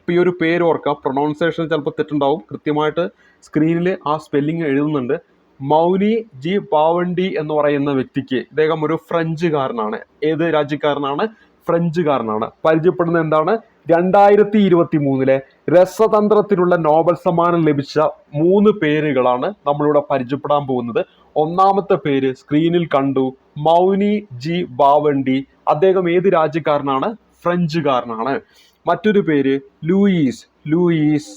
S1: ഇപ്പം ഈ ഒരു പേര് ഓർക്കുക. പ്രൊണൗൺസിയേഷൻ ചിലപ്പോൾ തെറ്റുണ്ടാവും, കൃത്യമായിട്ട് സ്ക്രീനിൽ ആ സ്പെല്ലിംഗ് എഴുതുന്നുണ്ട്. മൗനി ജി ബാവണ്ടി എന്ന് പറയുന്ന വ്യക്തിക്ക്, ഇദ്ദേഹം ഒരു ഫ്രഞ്ചുകാരനാണ്. ഏത് രാജ്യക്കാരനാണ്? ഫ്രഞ്ചുകാരനാണ്. പരിചയപ്പെടുന്നത് എന്താണ്? 2023 രസതന്ത്രത്തിനുള്ള നോബൽ സമ്മാനം ലഭിച്ച 3 പേരുകളാണ് നമ്മളിവിടെ പരിചയപ്പെടാൻ പോകുന്നത്. ഒന്നാമത്തെ പേര് സ്ക്രീനിൽ കണ്ടു, മൗനി ജി ബാവണ്ടി. അദ്ദേഹം ഏത് രാജ്യക്കാരനാണ്? ഫ്രഞ്ചുകാരനാണ്. മറ്റൊരു പേര് ലൂയിസ്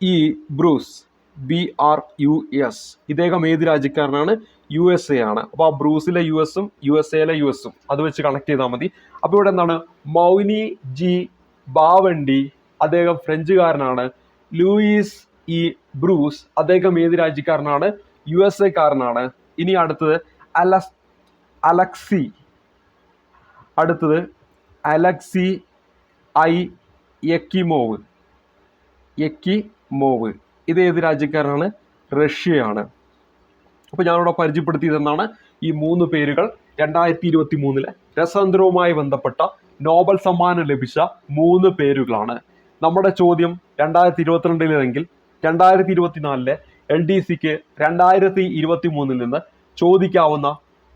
S1: ഇ ബ്രൂസ്, BRUS. ഇദ്ദേഹം ഏത് രാജ്യക്കാരനാണ്? USA ആണ്. അപ്പോൾ ആ ബ്രൂസിലെ US-ഉം USA-ലെ US-ഉം അത് വെച്ച് കണക്ട് ചെയ്താൽ മതി. അപ്പോൾ ഇവിടെ എന്താണ്? മൗനി ജി ബാവണ്ടി, അദ്ദേഹം ഫ്രഞ്ചുകാരനാണ്. ലൂയിസ് ഇ ബ്രൂസ്, അദ്ദേഹം ഏത് രാജ്യക്കാരനാണ്? USA-കാരനാണ്. ഇനി അടുത്തത് അലക്സി ഐ യെക്കിമോവ്. ഇത് ഏത് രാജ്യക്കാരനാണ്? റഷ്യയാണ്. അപ്പോൾ ഞാനിവിടെ പരിചയപ്പെടുത്തിയതെന്നാണ് ഈ 3 പേരുകൾ 2023 രസതന്ത്രവുമായി ബന്ധപ്പെട്ട നോബൽ സമ്മാനം ലഭിച്ച 3 പേരുകളാണ്. നമ്മുടെ ചോദ്യം 2022 2024 LDCക്ക് 2023 നിന്ന് ചോദിക്കാവുന്ന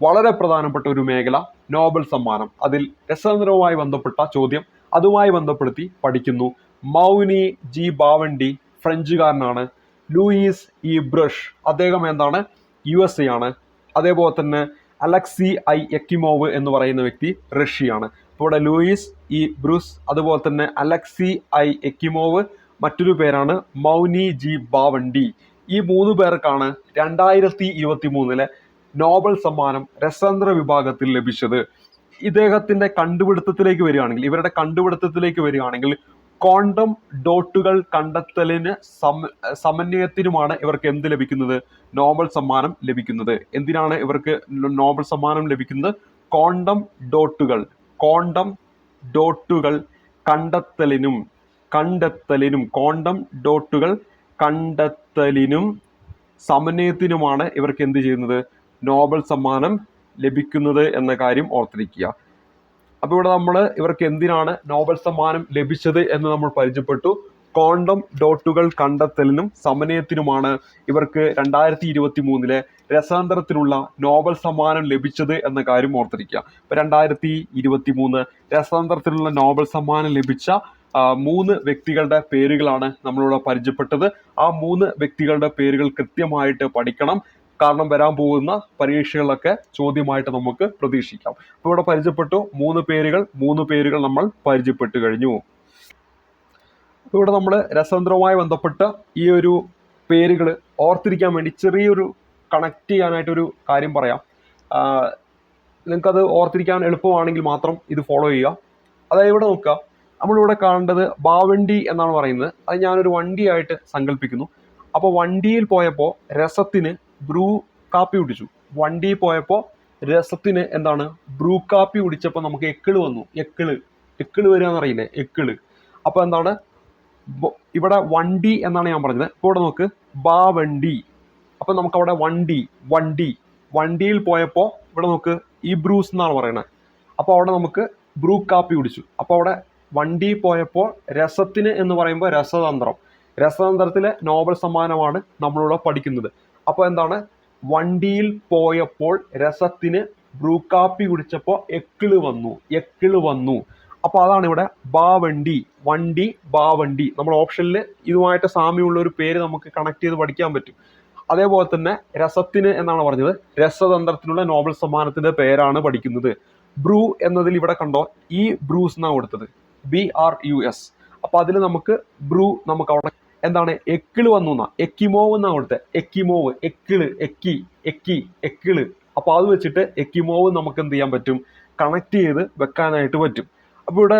S1: വളരെ പ്രധാനപ്പെട്ട ഒരു മേഖല നോബൽ സമ്മാനം. അതിൽ രസതന്ത്രവുമായി ബന്ധപ്പെട്ട ചോദ്യം അതുമായി ബന്ധപ്പെടുത്തി പഠിക്കുന്നു. മൗനി ജി ബാവണ്ടി ഫ്രഞ്ചുകാരനാണ്. ലൂയിസ് ഇ ബ്രഷ്, അദ്ദേഹം എന്താണ്? USA ആണ്. അതേപോലെ തന്നെ അലക്സി ഐ യെക്കിമോവ് എന്ന് പറയുന്ന വ്യക്തി റഷ്യയാണ്. ഇപ്പോൾ ഇവിടെ ലൂയിസ് ഇ ബ്രൂസ്, അതുപോലെ തന്നെ അലക്സി ഐ യെക്കിമോവ്, മറ്റൊരു പേരാണ് മൗനി ജി ബാവണ്ടി. ഈ 3 പേർക്കാണ് 2023 നോബൽ സമ്മാനം രസതന്ത്ര വിഭാഗത്തിൽ ലഭിച്ചത്. ഇവരുടെ കണ്ടുപിടുത്തത്തിലേക്ക് വരികയാണെങ്കിൽ ക്വാണ്ടം ഡോട്ടുകൾ കണ്ടെത്തലിന് സമന്വയത്തിനുമാണ് ഇവർക്ക് എന്ത് ലഭിക്കുന്നത്? നോബൽ സമ്മാനം ലഭിക്കുന്നത്. എന്തിനാണ് ഇവർക്ക് നോബൽ സമ്മാനം ലഭിക്കുന്നത്? ക്വാണ്ടം ഡോട്ടുകൾ കണ്ടെത്തലിനും സമന്വയത്തിനുമാണ് ഇവർക്ക് എന്ത് ചെയ്യുന്നത്? നോബൽ സമ്മാനം ലഭിക്കുന്നത് എന്ന കാര്യം ഓർത്തിരിക്കുക. അപ്പോൾ ഇവിടെ ഇവർക്ക് എന്തിനാണ് നോബൽ സമ്മാനം ലഭിച്ചത് എന്ന് നമ്മൾ പരിചയപ്പെട്ടു. ക്വാണ്ടം ഡോട്ടുകൾ കണ്ടെത്തലിനും സമന്വയത്തിനുമാണ് ഇവർക്ക് 2023 രസതന്ത്രത്തിനുള്ള നോബൽ സമ്മാനം ലഭിച്ചത് എന്ന കാര്യം ഓർത്തിരിക്കുക. ഇപ്പോൾ 2023 രസതന്ത്രത്തിനുള്ള നോബൽ സമ്മാനം ലഭിച്ച 3 വ്യക്തികളുടെ പേരുകളാണ് നമ്മളിവിടെ പരിചയപ്പെട്ടത്. ആ 3 വ്യക്തികളുടെ പേരുകൾ കൃത്യമായിട്ട് പഠിക്കണം. കാരണം വരാൻ പോകുന്ന പരീക്ഷകളിലൊക്കെ ചോദ്യമായിട്ട് നമുക്ക് പ്രതീക്ഷിക്കാം. അപ്പോൾ ഇവിടെ പരിചയപ്പെട്ടു 3 പേരുകൾ നമ്മൾ പരിചയപ്പെട്ടു കഴിഞ്ഞു. അപ്പോൾ ഇവിടെ നമ്മൾ രസതന്ത്രവുമായി ബന്ധപ്പെട്ട ഈ ഒരു പേരുകൾ ഓർത്തിരിക്കാൻ വേണ്ടി ചെറിയൊരു കണക്ട് ചെയ്യാനായിട്ടൊരു കാര്യം പറയാം. നിങ്ങൾക്കത് ഓർത്തിരിക്കാൻ എളുപ്പമാണെങ്കിൽ മാത്രം ഇത് ഫോളോ ചെയ്യുക. അതായത് ഇവിടെ നോക്കുക, നമ്മളിവിടെ കാണേണ്ടത് ബാവണ്ടി എന്നാണ് പറയുന്നത്. അത് ഞാനൊരു വണ്ടിയായിട്ട് സങ്കല്പിക്കുന്നു. അപ്പോൾ വണ്ടിയിൽ പോയപ്പോൾ രസത്തിന് ബ്രൂ കാപ്പി കുടിച്ചു. വണ്ടിയിൽ പോയപ്പോൾ രസത്തിന് എന്താണ്? ബ്രൂ കാപ്പി കുടിച്ചപ്പോൾ നമുക്ക് എക്കിള് വന്നു. എക്കിള് വരിക എന്നറിയില്ലേ? എക്കിള്. അപ്പോൾ എന്താണ്? ഇവിടെ വണ്ടി എന്നാണ് ഞാൻ പറഞ്ഞത്. ഇപ്പോൾ ഇവിടെ നോക്ക്, ബാവണ്ടി. അപ്പോൾ നമുക്ക് അവിടെ വണ്ടിയിൽ പോയപ്പോൾ ഇവിടെ നോക്ക് ഈ ബ്രൂസ് എന്നാണ് പറയുന്നത്. അപ്പോൾ അവിടെ നമുക്ക് ബ്രൂ കാപ്പി കുടിച്ചു. അപ്പോൾ അവിടെ വണ്ടിയിൽ പോയപ്പോൾ രസത്തിന് എന്ന് പറയുമ്പോൾ രസതന്ത്രത്തിലെ നോബൽ സമ്മാനമാണ് നമ്മളിവിടെ പഠിക്കുന്നത്. അപ്പോൾ എന്താണ്? വണ്ടിയിൽ പോയപ്പോൾ രസത്തിന് ബ്രൂ കാപ്പി കുടിച്ചപ്പോൾ എക്കിള് വന്നു. അപ്പോൾ അതാണ് ഇവിടെ ബാവണ്ടി. നമ്മുടെ ഓപ്ഷനിൽ ഇതുമായിട്ട് സാമ്യമുള്ള ഒരു പേര് നമുക്ക് കണക്ട് ചെയ്ത് പഠിക്കാൻ പറ്റും. അതേപോലെ തന്നെ രസത്തിന് എന്നാണ് പറഞ്ഞത്. രസതന്ത്രത്തിനുള്ള നോബൽ സമ്മാനത്തിന്റെ പേരാണ് പഠിക്കുന്നത്. ബ്രൂ എന്നതിൽ ഇവിടെ കണ്ടോ, ഈ ബ്രൂസ് എന്നാണ് കൊടുത്തത്, BRUS. അപ്പോൾ അതിൽ നമുക്ക് ബ്രൂ നമുക്ക് അവിടെ എന്താണ് എക്കിള് വന്നു എന്നാ, എക്കിമോവ് എന്നാ കൊടുത്തത്. എക്കിമോവ്, എക്കിള്, എക്കിള്. അപ്പൊ അത് വെച്ചിട്ട് എക്കിമോവ് നമുക്ക് എന്ത് ചെയ്യാൻ പറ്റും, കണക്ട് ചെയ്ത് വെക്കാനായിട്ട് പറ്റും. അപ്പൊ ഇവിടെ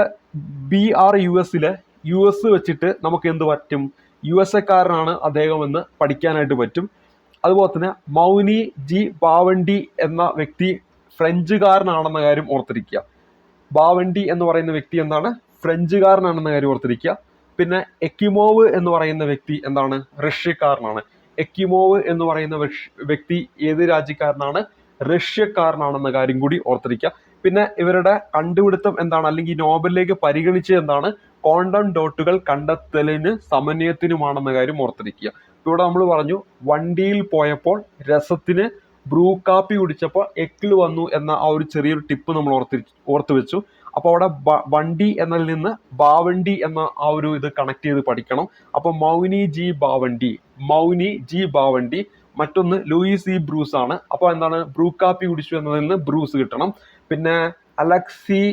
S1: BRUSലെ US വെച്ചിട്ട് നമുക്ക് എന്ത് പറ്റും, USA കാരനാണ് അദ്ദേഹം എന്ന് പഠിക്കാനായിട്ട് പറ്റും. അതുപോലെ തന്നെ മൗനി ജി ബാവണ്ടി എന്ന വ്യക്തി ഫ്രഞ്ചുകാരനാണെന്ന കാര്യം ഓർത്തിരിക്കുക. ബാവണ്ടി എന്ന് പറയുന്ന വ്യക്തി എന്താണ്, ഫ്രഞ്ചുകാരനാണെന്ന കാര്യം ഓർത്തിരിക്കുക. പിന്നെ എക്കിമോവ് എന്ന് പറയുന്ന വ്യക്തി എന്താണ്, റഷ്യക്കാരനാണ്. എക്കിമോവ് എന്ന് പറയുന്ന വ്യക്തി ഏത് രാജ്യക്കാരനാണ്, റഷ്യക്കാരനാണെന്ന കാര്യം കൂടി ഓർത്തിരിക്കുക. പിന്നെ ഇവരുടെ കണ്ടുപിടുത്തം എന്താണ്, അല്ലെങ്കിൽ നോബലിലേക്ക് പരിഗണിച്ചത് എന്താണ്, ക്വാണ്ടം ഡോട്ടുകൾ കണ്ടെത്തലിന് സമന്വയത്തിനുമാണെന്ന കാര്യം ഓർത്തിരിക്കുക. ഇവിടെ നമ്മൾ പറഞ്ഞു വണ്ടിയിൽ പോയപ്പോൾ രസത്തിന് ബ്രൂ കാപ്പി കുടിച്ചപ്പോൾ എക്കിൾ വന്നു എന്ന ആ ഒരു ചെറിയൊരു ടിപ്പ് നമ്മൾ ഓർത്തു വെച്ചു. അപ്പോൾ അവിടെ വണ്ടി എന്നതിൽ നിന്ന് ബാവണ്ടി എന്ന ആ ഒരു ഇത് കണക്ട് ചെയ്ത് പഠിക്കണം. അപ്പോൾ മൗനി ജി ബാവണ്ടി, മറ്റൊന്ന് ലൂയിസ് ഇ ബ്രൂസ് ആണ്. അപ്പോൾ എന്താണ്, ബ്രൂ കാപ്പി കുടിച്ചു എന്നതിൽ നിന്ന് ബ്രൂസ് കിട്ടണം. പിന്നെ അലക്സി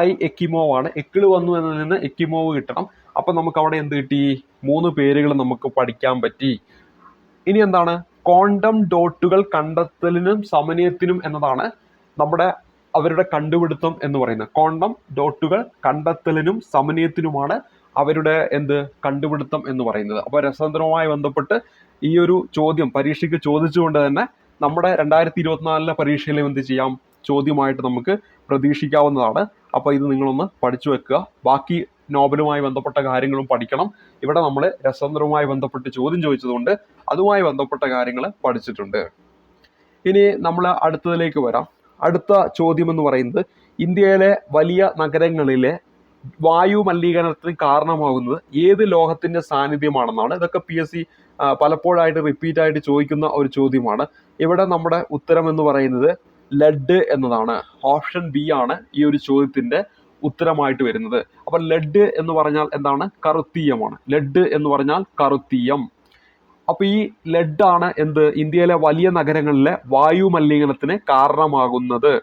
S1: ഐ എക്കിമോവ് ആണ്, എക്കിള് വന്നു എന്നതിൽ നിന്ന് എക്കിമോവ് കിട്ടണം. അപ്പൊ നമുക്ക് അവിടെ എന്ത് കിട്ടി, 3 പേരുകൾ നമുക്ക് പഠിക്കാൻ പറ്റി. ഇനി എന്താണ്, ക്വാണ്ടം ഡോട്ടുകൾ കണ്ടെത്തലിനും സമന്വയത്തിനും എന്നതാണ് അവരുടെ കണ്ടുപിടുത്തം എന്ന് പറയുന്നത്. ക്വാണ്ടം ഡോട്ടുകൾ കണ്ടെത്തലിനും സമന്വയത്തിനുമാണ് അവരുടെ കണ്ടുപിടുത്തം എന്ന് പറയുന്നത്. അപ്പൊ രസതന്ത്രവുമായി ബന്ധപ്പെട്ട് ഈ ഒരു ചോദ്യം പരീക്ഷയ്ക്ക് ചോദിച്ചുകൊണ്ട് തന്നെ നമ്മുടെ 2024 പരീക്ഷയിലും എന്ത് ചെയ്യാം, ചോദ്യമായിട്ട് നമുക്ക് പ്രതീക്ഷിക്കാവുന്നതാണ്. അപ്പൊ ഇത് നിങ്ങളൊന്ന് പഠിച്ചു വെക്കുക. ബാക്കി നോബലുമായി ബന്ധപ്പെട്ട കാര്യങ്ങളും പഠിക്കണം. ഇവിടെ നമ്മൾ രസതന്ത്രവുമായി ബന്ധപ്പെട്ട് ചോദ്യം ചോദിച്ചതുകൊണ്ട് അതുമായി ബന്ധപ്പെട്ട കാര്യങ്ങൾ പഠിച്ചിട്ടുണ്ട്. ഇനി നമ്മൾ അടുത്തതിലേക്ക് വരാം. അടുത്ത ചോദ്യം എന്ന് പറയുന്നത് ഇന്ത്യയിലെ വലിയ നഗരങ്ങളിലെ വായു മലിനീകരണത്തിന് കാരണമാകുന്നത് ഏത് ലോഹത്തിന്റെ സാന്നിധ്യമാണെന്നാണ്. ഇതൊക്കെ PSC പലപ്പോഴായിട്ട് റിപ്പീറ്റ് ആയിട്ട് ചോദിക്കുന്ന ഒരു ചോദ്യമാണ്. ഇവിടെ നമ്മുടെ ഉത്തരം എന്ന് പറയുന്നത് ലെഡ് എന്നതാണ്. ഓപ്ഷൻ ബി ആണ് ഈ ഒരു ചോദ്യത്തിന്റെ ഉത്തരമായിട്ട് വരുന്നത്. അപ്പൊ ലെഡ് എന്ന് പറഞ്ഞാൽ എന്താണ്, കറുത്തീയമാണ്. ലെഡ് എന്ന് പറഞ്ഞാൽ കറുത്തീയം. അപ്പൊ ഈ ലെഡ് ആണ് ഇന്ത്യയിലെ വലിയ നഗരങ്ങളിലെ വായു മലിനീകരണത്തിന് കാരണമാകുന്നത്.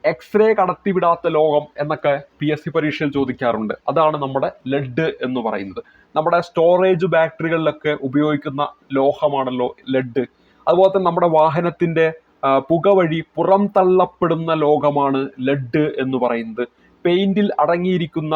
S1: എക്സ്റേ കടത്തിവിടാത്ത ലോഹം എന്നൊക്കെ PSC പരീക്ഷയിൽ ചോദിക്കാറുണ്ട്. അതാണ് നമ്മുടെ ലെഡ് എന്ന് പറയുന്നത്. നമ്മുടെ സ്റ്റോറേജ് ബാറ്ററികളിലൊക്കെ ഉപയോഗിക്കുന്ന ലോഹമാണല്ലോ ലെഡ്. അതുപോലെ തന്നെ നമ്മുടെ വാഹനത്തിന്റെ പുക വഴി പുറം തള്ളപ്പെടുന്ന ലോഹമാണ് ലെഡ് എന്ന് പറയുന്നത്. പെയിന്റിൽ അടങ്ങിയിരിക്കുന്ന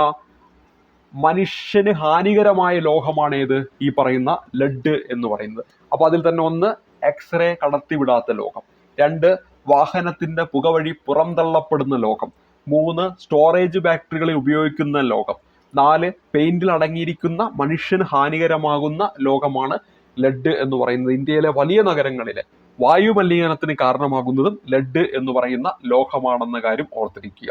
S1: മനുഷ്യന് ഹാനികരമായ ലോഹമാണ് ഈ പറയുന്ന ലെഡ് എന്ന് പറയുന്നത്. അപ്പൊ അതിൽ തന്നെ 1 എക്സ്റേ കടത്തിവിടാത്ത ലോഹം, 2 വാഹനത്തിന്റെ പുക വഴി പുറം തള്ളപ്പെടുന്ന ലോഹം, 3 സ്റ്റോറേജ് ബാറ്ററികളിൽ ഉപയോഗിക്കുന്ന ലോഹം, 4 പെയിന്റിൽ അടങ്ങിയിരിക്കുന്ന മനുഷ്യന് ഹാനികരമാകുന്ന ലോഹമാണ് ലെഡ് എന്ന് പറയുന്നത്. ഇന്ത്യയിലെ വലിയ നഗരങ്ങളിലെ വായു മലിനീകരണത്തിന് കാരണമാകുന്നതും ലെഡ് എന്ന് പറയുന്ന ലോഹമാണെന്ന കാര്യം ഓർത്തിരിക്കുക.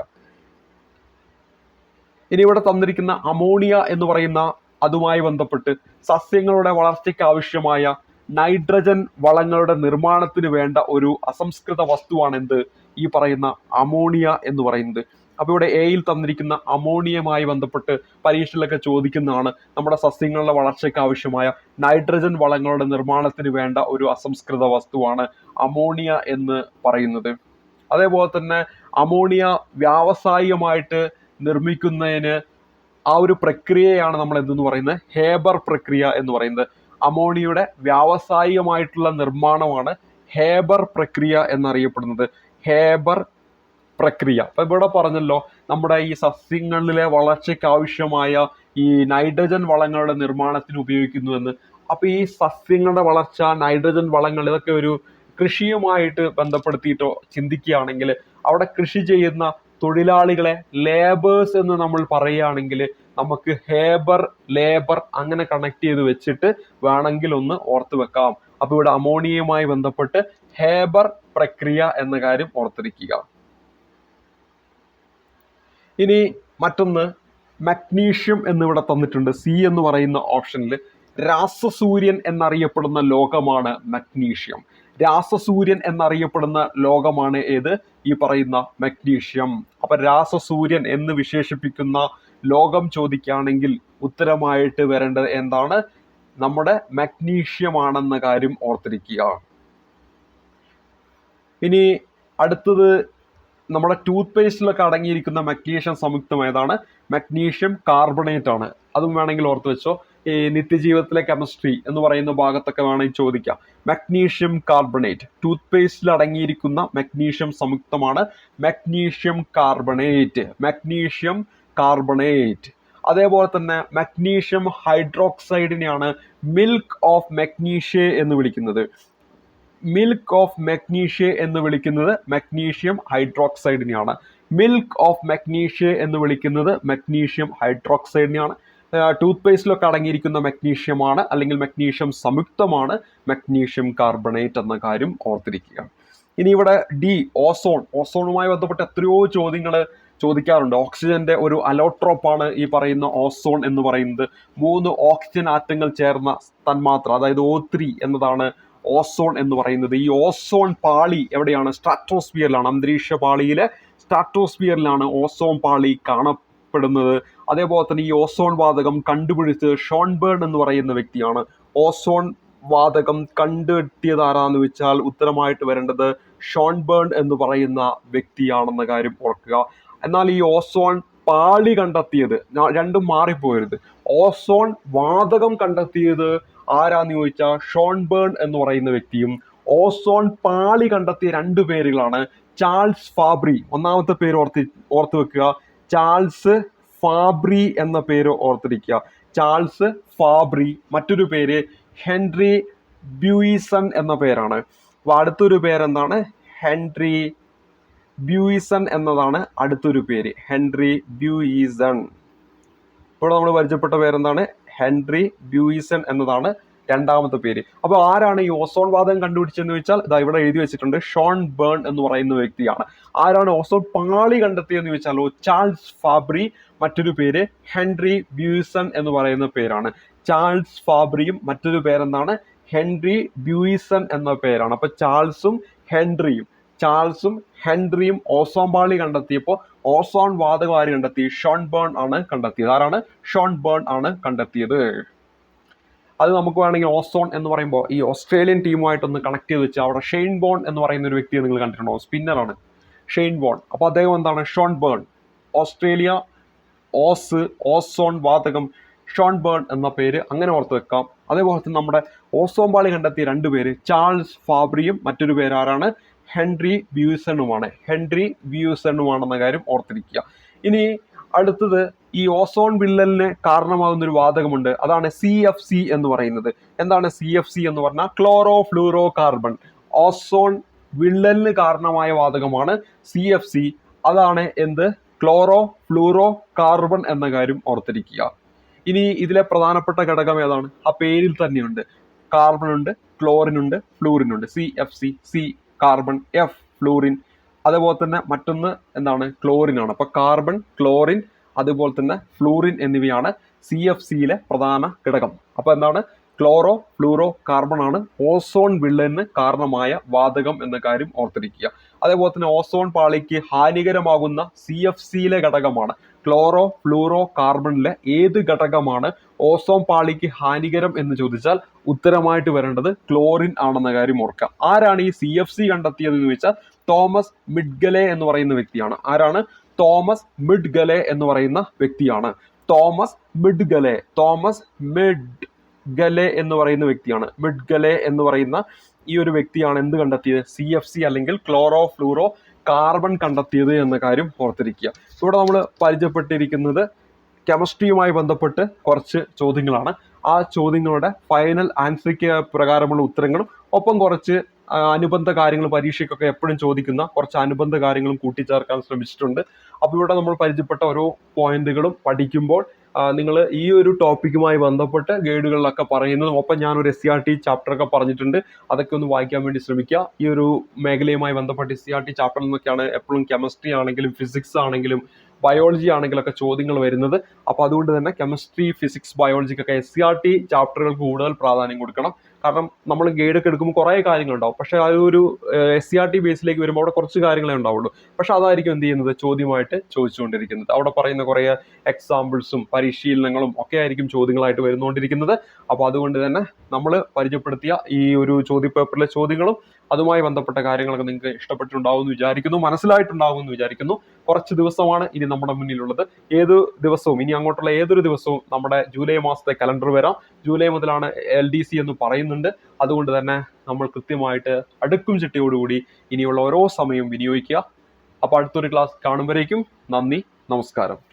S1: ഇനി ഇവിടെ തന്നിരിക്കുന്ന അമോണിയ എന്ന് പറയുന്ന അതുമായി ബന്ധപ്പെട്ട് സസ്യങ്ങളുടെ വളർച്ചയ്ക്ക് ആവശ്യമായ നൈട്രജൻ വളങ്ങളുടെ നിർമ്മാണത്തിന് വേണ്ട ഒരു അസംസ്കൃത വസ്തുവാണ് ഈ പറയുന്ന അമോണിയ എന്ന് പറയുന്നത്. അപ്പൊ ഇവിടെ എയിൽ തന്നിരിക്കുന്ന അമോണിയയുമായി ബന്ധപ്പെട്ട് പരീക്ഷയിലൊക്കെ ചോദിക്കുന്നതാണ്. നമ്മുടെ സസ്യങ്ങളുടെ വളർച്ചയ്ക്ക് ആവശ്യമായ നൈട്രജൻ വളങ്ങളുടെ നിർമ്മാണത്തിന് വേണ്ട ഒരു അസംസ്കൃത വസ്തുവാണ് അമോണിയ എന്ന് പറയുന്നത്. അതേപോലെ തന്നെ അമോണിയ വ്യാവസായികമായിട്ട് നിർമ്മിക്കുന്നതിന് ആ ഒരു പ്രക്രിയയാണ് നമ്മൾ എന്തെന്ന് പറയുന്നത്, ഹേബർ പ്രക്രിയ എന്ന് പറയുന്നത്. അമോണിയയുടെ വ്യാവസായികമായിട്ടുള്ള നിർമ്മാണമാണ് ഹേബർ പ്രക്രിയ എന്നറിയപ്പെടുന്നത്. ഹേബർ പ്രക്രിയ. അപ്പൊ ഇവിടെ പറഞ്ഞല്ലോ നമ്മുടെ ഈ സസ്യങ്ങളിലെ വളർച്ചയ്ക്ക് ആവശ്യമായ ഈ നൈട്രജൻ വളങ്ങളുടെ നിർമ്മാണത്തിന് ഉപയോഗിക്കുന്നുവെന്ന്. അപ്പൊ ഈ സസ്യങ്ങളുടെ വളർച്ച, നൈട്രജൻ വളങ്ങൾ, ഇതൊക്കെ ഒരു കൃഷിയുമായിട്ട് ബന്ധപ്പെടുത്തിയിട്ടോ ചിന്തിക്കുകയാണെങ്കിൽ അവിടെ കൃഷി ചെയ്യുന്ന തൊഴിലാളികളെ ലേബേഴ്സ് എന്ന് നമ്മൾ പറയുകയാണെങ്കിൽ നമുക്ക് ലേബർ അങ്ങനെ കണക്ട് ചെയ്ത് വെച്ചിട്ട് വേണമെങ്കിൽ ഒന്ന് ഓർത്ത് വെക്കാം. അപ്പൊ ഇവിടെ അമോണിയയുമായി ബന്ധപ്പെട്ട് ഹേബർ പ്രക്രിയ എന്ന കാര്യം ഓർത്തിരിക്കുക. ഇനി മറ്റൊന്ന് മഗ്നീഷ്യം എന്നിവിടെ തന്നിട്ടുണ്ട്. സി എന്ന് പറയുന്ന ഓപ്ഷനിൽ രാസസൂര്യൻ എന്നറിയപ്പെടുന്ന ലോകമാണ് മഗ്നീഷ്യം. രാസസൂര്യൻ എന്നറിയപ്പെടുന്ന ലോകമാണ് ഈ പറയുന്ന മഗ്നീഷ്യം. അപ്പൊ രാസസൂര്യൻ എന്ന് വിശേഷിപ്പിക്കുന്ന ലോകം ചോദിക്കുകയാണെങ്കിൽ ഉത്തരമായിട്ട് വരേണ്ടത് എന്താണ്, നമ്മുടെ മഗ്നീഷ്യം ആണെന്ന കാര്യം ഓർത്തിരിക്കുക. ഇനി അടുത്തത് നമ്മുടെ ടൂത്ത് പേസ്റ്റിലൊക്കെ അടങ്ങിയിരിക്കുന്ന മഗ്നീഷ്യം സംയുക്തം ഏതാണ്, മഗ്നീഷ്യം കാർബണേറ്റ് ആണ്. അതും വേണമെങ്കിൽ ഓർത്ത് വെച്ചോ. ഈ നിത്യജീവിതത്തിലെ കെമിസ്ട്രി എന്ന് പറയുന്ന ഭാഗത്തൊക്കെ വേണമെങ്കിൽ ചോദിക്കാം. മഗ്നീഷ്യം കാർബണേറ്റ്, ടൂത്ത് പേസ്റ്റിൽ അടങ്ങിയിരിക്കുന്ന മഗ്നീഷ്യം സംയുക്തമാണ് മഗ്നീഷ്യം കാർബണേറ്റ്. Magnesium carbonate. അതേപോലെ തന്നെ മഗ്നീഷ്യം ഹൈഡ്രോക്സൈഡിനെയാണ് മിൽക്ക് ഓഫ് മഗ്നീഷ്യ എന്ന് വിളിക്കുന്നത്. മിൽക്ക് ഓഫ് മഗ്നീഷ്യ എന്ന് വിളിക്കുന്നത് മഗ്നീഷ്യം ഹൈഡ്രോക്സൈഡിനെയാണ്. മിൽക്ക് ഓഫ് മഗ്നീഷ്യ എന്ന് വിളിക്കുന്നത് മഗ്നീഷ്യം ഹൈഡ്രോക്സൈഡിനെയാണ്. ടൂത്ത് പേസ്റ്റിലൊക്കെ അടങ്ങിയിരിക്കുന്ന മഗ്നീഷ്യമാണ്, അല്ലെങ്കിൽ മഗ്നീഷ്യം സംയുക്തമാണ് മഗ്നീഷ്യം കാർബണേറ്റ് എന്ന കാര്യം ഓർത്തിരിക്കുക. ഇനി ഇവിടെ ഡി, ഓസോൺ. ഓസോണുമായി ബന്ധപ്പെട്ട് എത്രയോ ചോദ്യങ്ങൾ ചോദിക്കാറുണ്ട്. ഓക്സിജന്റെ ഒരു അലോട്രോപ്പാണ് ഈ പറയുന്ന ഓസോൺ എന്ന് പറയുന്നത്. 3 ഓക്സിജൻ ആറ്റങ്ങൾ ചേർന്ന തന്മാത്ര, അതായത് O3 എന്നതാണ് ഓസോൺ എന്ന് പറയുന്നത്. ഈ ഓസോൺ പാളി എവിടെയാണ്? സ്ട്രാറ്റോസ്ഫിയറിലാണ്. അന്തരീക്ഷ പാളിയിലെ സ്ട്രാറ്റോസ്ഫിയറിലാണ് ഓസോൺ പാളി കാണപ്പെടുന്നത്. അതേപോലെ തന്നെ ഈ ഓസോൺ വാതകം കണ്ടുപിടിച്ചത് ഷോൺബേൺ എന്ന് പറയുന്ന വ്യക്തിയാണ്. ഓസോൺ വാതകം കണ്ടെത്തിയത് ആരാന്ന് വെച്ചാൽ ഉത്തരമായിട്ട് വരേണ്ടത് ഷോൺബേൺ എന്ന് പറയുന്ന വ്യക്തിയാണെന്ന കാര്യം ഓർക്കുക. എന്നാൽ ഈ ഓസോൺ പാളി കണ്ടെത്തിയത്, രണ്ടും മാറിപ്പോയത്, ഓസോൺ വാതകം കണ്ടെത്തിയത് ആരാന്ന് ചോദിച്ചാൽ ഷോൺബേൺ എന്ന് പറയുന്ന വ്യക്തിയും, ഓസോൺ പാളി കണ്ടെത്തിയ 2 പേരുകളാണ് ചാൾസ് ഫാബ്രി. ഒന്നാമത്തെ പേര് ഓർത്ത് വെക്കുക, ചാൾസ് ഫാബ്രി എന്ന പേര് ഓർത്തിരിക്കുക. Charles Fabry. മറ്റൊരു പേര് ഹെൻറി ബ്യൂയിസൺ എന്ന പേരാണ്. അപ്പൊ അടുത്തൊരു പേരെന്താണ്? ഹെൻറി ബ്യൂയിസൺ എന്നതാണ് അടുത്തൊരു പേര്. ഹെൻറി ബ്യൂയിസൺ. ഇവിടെ നമ്മൾ പരിചയപ്പെട്ട പേരെന്താണ്? ഹെൻറി ബ്യൂയിസൺ എന്നതാണ് രണ്ടാമത്തെ പേര്. അപ്പോൾ ആരാണ് ഈ ഓസോൺ വാതകം കണ്ടുപിടിച്ചതെന്ന് വെച്ചാൽ ഇതാ ഇവിടെ എഴുതി വെച്ചിട്ടുണ്ട്, ഷോൺ ബേൺ എന്ന് പറയുന്ന വ്യക്തിയാണ്. ആരാണ് ഓസോൺ പാളി കണ്ടെത്തിയെന്ന് ചോദിച്ചാലോ ചാൾസ് ഫാബ്രി. മറ്റൊരു പേര് ഹെൻറി ബ്യൂയിസൺ എന്ന് പറയുന്ന പേരാണ്. ചാൾസ് ഫാബ്രിയും മറ്റൊരു പേരെന്താണ്? ഹെൻറി ബ്യൂയിസൺ എന്ന പേരാണ്. അപ്പൊ ചാൾസും ഹെൻറിയും ഓസോൺ പാളി കണ്ടെത്തിയപ്പോൾ ഓസോൺ വാതകം ആര് കണ്ടെത്തി? ഷോൺ ബേൺ ആണ് കണ്ടെത്തിയത്. ആരാണ്? ഷോൺ ബേൺ ആണ് കണ്ടെത്തിയത്. അത് നമുക്ക് വേണമെങ്കിൽ ഓസോൺ എന്ന് പറയുമ്പോൾ ഈ ഓസ്ട്രേലിയൻ ടീമുമായിട്ടൊന്ന് കണക്ട് ചെയ്ത് വെച്ചാൽ അവിടെ ഷെയ്ൻ ബോൺ എന്ന് പറയുന്ന ഒരു വ്യക്തിയെ നിങ്ങൾ കണ്ടിട്ടുണ്ടോ? സ്പിന്നറാണ് ഷെയ്ൻ ബോൺ. അപ്പോൾ അദ്ദേഹം എന്താണ്? ഷോൺ ബേൺ. ഓസ്ട്രേലിയ ഓസോൺ വാതകം ഷോൺ ബേൺ എന്ന പേര് അങ്ങനെ ഓർത്ത് വെക്കാം. അതേപോലെ തന്നെ നമ്മുടെ ഓസോൺ പാളി കണ്ടെത്തിയ 2 പേര് ചാൾസ് ഫാബ്രിയും മറ്റൊരു പേര് ആരാണ്? ഹെൻറി ബ്യൂയിസണുമാണെന്ന കാര്യം ഓർത്തിരിക്കുക. ഇനി അടുത്തത് ഈ ഓസോൺ വിള്ളലിന് കാരണമാകുന്ന ഒരു വാതകമുണ്ട്, അതാണ് CFC എന്ന് പറയുന്നത്. എന്താണ് CFC എന്ന് പറഞ്ഞാൽ? Chloro fluoro carbon. ഓസോൺ വിള്ളലിന് കാരണമായ വാതകമാണ് CFC. അതാണ് എന്ത്? ക്ലോറോ ഫ്ലൂറോ കാർബൺ എന്ന കാര്യം ഓർത്തിരിക്കുക. ഇനി ഇതിലെ പ്രധാനപ്പെട്ട ഘടകം ഏതാണ്? ആ പേരിൽ തന്നെയുണ്ട്. കാർബൺ ഉണ്ട്, ക്ലോറിൻ ഉണ്ട്, ഫ്ലൂറിൻ ഉണ്ട്. CFC, C carbon, F fluorine. അതേപോലെ തന്നെ മറ്റൊന്ന് എന്താണ്? ക്ലോറിൻ ആണ്. അപ്പൊ കാർബൺ, ക്ലോറിൻ, അതുപോലെ തന്നെ ഫ്ലൂറിൻ എന്നിവയാണ് CFCയിലെ പ്രധാന ഘടകം. അപ്പൊ എന്താണ്? ക്ലോറോ ഫ്ലൂറോ കാർബൺ ആണ് ഓസോൺ വിള്ളലിന് കാരണമായ വാതകം എന്ന കാര്യം ഓർത്തിരിക്കുക. അതേപോലെ തന്നെ ഓസോൺ പാളിക്ക് ഹാനികരമാകുന്ന CFCയിലെ ഘടകമാണ്. ക്ലോറോ ഫ്ലൂറോ കാർബണിലെ ഏത് ഘടകമാണ് ഓസോൺ പാളിക്ക് ഹാനികരം എന്ന് ചോദിച്ചാൽ ഉത്തരമായിട്ട് വരേണ്ടത് ക്ലോറിൻ ആണെന്ന കാര്യം ഓർക്കുക. ആരാണ് ഈ CFC കണ്ടെത്തിയത് എന്ന് ചോദിച്ചാൽ തോമസ് മിഡ്ഗലെ എന്ന് പറയുന്ന വ്യക്തിയാണ്. ആരാണ്? തോമസ് മിഡ്ഗലെ എന്ന് പറയുന്ന വ്യക്തിയാണ്. തോമസ് മിഡ്ഗലെ എന്ന് പറയുന്ന വ്യക്തിയാണ്. മിഡ്ഗലെ എന്ന് പറയുന്ന ഈ ഒരു വ്യക്തിയാണ് എന്ത് കണ്ടെത്തിയത്? CFC അല്ലെങ്കിൽ ക്ലോറോ ഫ്ലൂറോ കാർബൺ കണ്ടെത്തിയത് എന്ന കാര്യം ഓർത്തിരിക്കുക. ഇവിടെ നമ്മൾ പരിചയപ്പെട്ടിരിക്കുന്നത് കെമിസ്ട്രിയുമായി ബന്ധപ്പെട്ട് കുറച്ച് ചോദ്യങ്ങളാണ്. ആ ചോദ്യങ്ങളുടെ ഫൈനൽ ആൻസർക്ക് പ്രകാരമുള്ള ഉത്തരങ്ങളും ഒപ്പം കുറച്ച് അനുബന്ധ കാര്യങ്ങൾ, പരീക്ഷയ്ക്കൊക്കെ എപ്പോഴും ചോദിക്കുന്ന കുറച്ച് അനുബന്ധ കാര്യങ്ങളും കൂട്ടിച്ചേർക്കാൻ ശ്രമിച്ചിട്ടുണ്ട്. അപ്പോൾ ഇവിടെ നമ്മൾ പരിചയപ്പെട്ട ഓരോ പോയിന്റുകളും പഠിക്കുമ്പോൾ നിങ്ങൾ ഈ ഒരു ടോപ്പിക്കുമായി ബന്ധപ്പെട്ട് ഗൈഡുകളിലൊക്കെ പറയുന്നതും ഒപ്പം ഞാനൊരു SCRT ചാപ്റ്ററൊക്കെ പറഞ്ഞിട്ടുണ്ട്, അതൊക്കെ ഒന്ന് വായിക്കാൻ വേണ്ടി ശ്രമിക്കുക. ഈ ഒരു മേഖലയുമായി ബന്ധപ്പെട്ട് SCRT ചാപ്റ്ററിൽ നിന്നൊക്കെയാണ് എപ്പോഴും കെമിസ്ട്രി ആണെങ്കിലും ഫിസിക്സ് ആണെങ്കിലും ബയോളജി ആണെങ്കിലൊക്കെ ചോദ്യങ്ങൾ വരുന്നത്. അപ്പോൾ അതുകൊണ്ട് തന്നെ കെമിസ്ട്രി, ഫിസിക്സ്, ബയോളജിക്കൊക്കെ SCRT ചാപ്റ്ററുകൾക്ക് കൂടുതൽ പ്രാധാന്യം കൊടുക്കണം. കാരണം നമ്മൾ ഗൈഡൊക്കെ എടുക്കുമ്പോൾ കുറേ കാര്യങ്ങളുണ്ടാവും, പക്ഷേ ആ ഒരു SCRT ബേസിലേക്ക് വരുമ്പോൾ അവിടെ കുറച്ച് കാര്യങ്ങളേ ഉണ്ടാവുള്ളൂ. പക്ഷെ അതായിരിക്കും എന്ത് ചെയ്യുന്നത്? ചോദ്യമായിട്ട് ചോദിച്ചുകൊണ്ടിരിക്കുന്നത്. അവിടെ പറയുന്ന കുറേ എക്സാമ്പിൾസും പരിശീലനങ്ങളും ഒക്കെ ആയിരിക്കും ചോദ്യങ്ങളായിട്ട് വരുന്നുകൊണ്ടിരിക്കുന്നത്. അപ്പോൾ അതുകൊണ്ട് തന്നെ നമ്മൾ പരിചയപ്പെടുത്തിയ ഈ ഒരു ചോദ്യപേപ്പറിലെ ചോദ്യങ്ങളും അതുമായി ബന്ധപ്പെട്ട കാര്യങ്ങളൊക്കെ നിങ്ങൾക്ക് ഇഷ്ടപ്പെട്ടിട്ടുണ്ടാവും എന്ന് വിചാരിക്കുന്നു, മനസ്സിലായിട്ടുണ്ടാവും എന്ന് വിചാരിക്കുന്നു. കുറച്ച് ദിവസമാണ് ഇനി നമ്മുടെ മുന്നിലുള്ളത്. ഏത് ദിവസവും, ഇനി അങ്ങോട്ടുള്ള ഏതൊരു ദിവസവും നമ്മുടെ ജൂലൈ മാസത്തെ കലണ്ടർ വരാം. ജൂലൈ മുതലാണ് LDC എന്ന് പറയുന്നുണ്ട്. അതുകൊണ്ട് തന്നെ നമ്മൾ കൃത്യമായിട്ട് അടുക്കും ചിട്ടയോടുകൂടി ഇനിയുള്ള ഓരോ സമയവും വിനിയോഗിക്കുക. അപ്പോൾ അടുത്തൊരു ക്ലാസ് കാണുമ്പോഴേക്കും നന്ദി, നമസ്കാരം.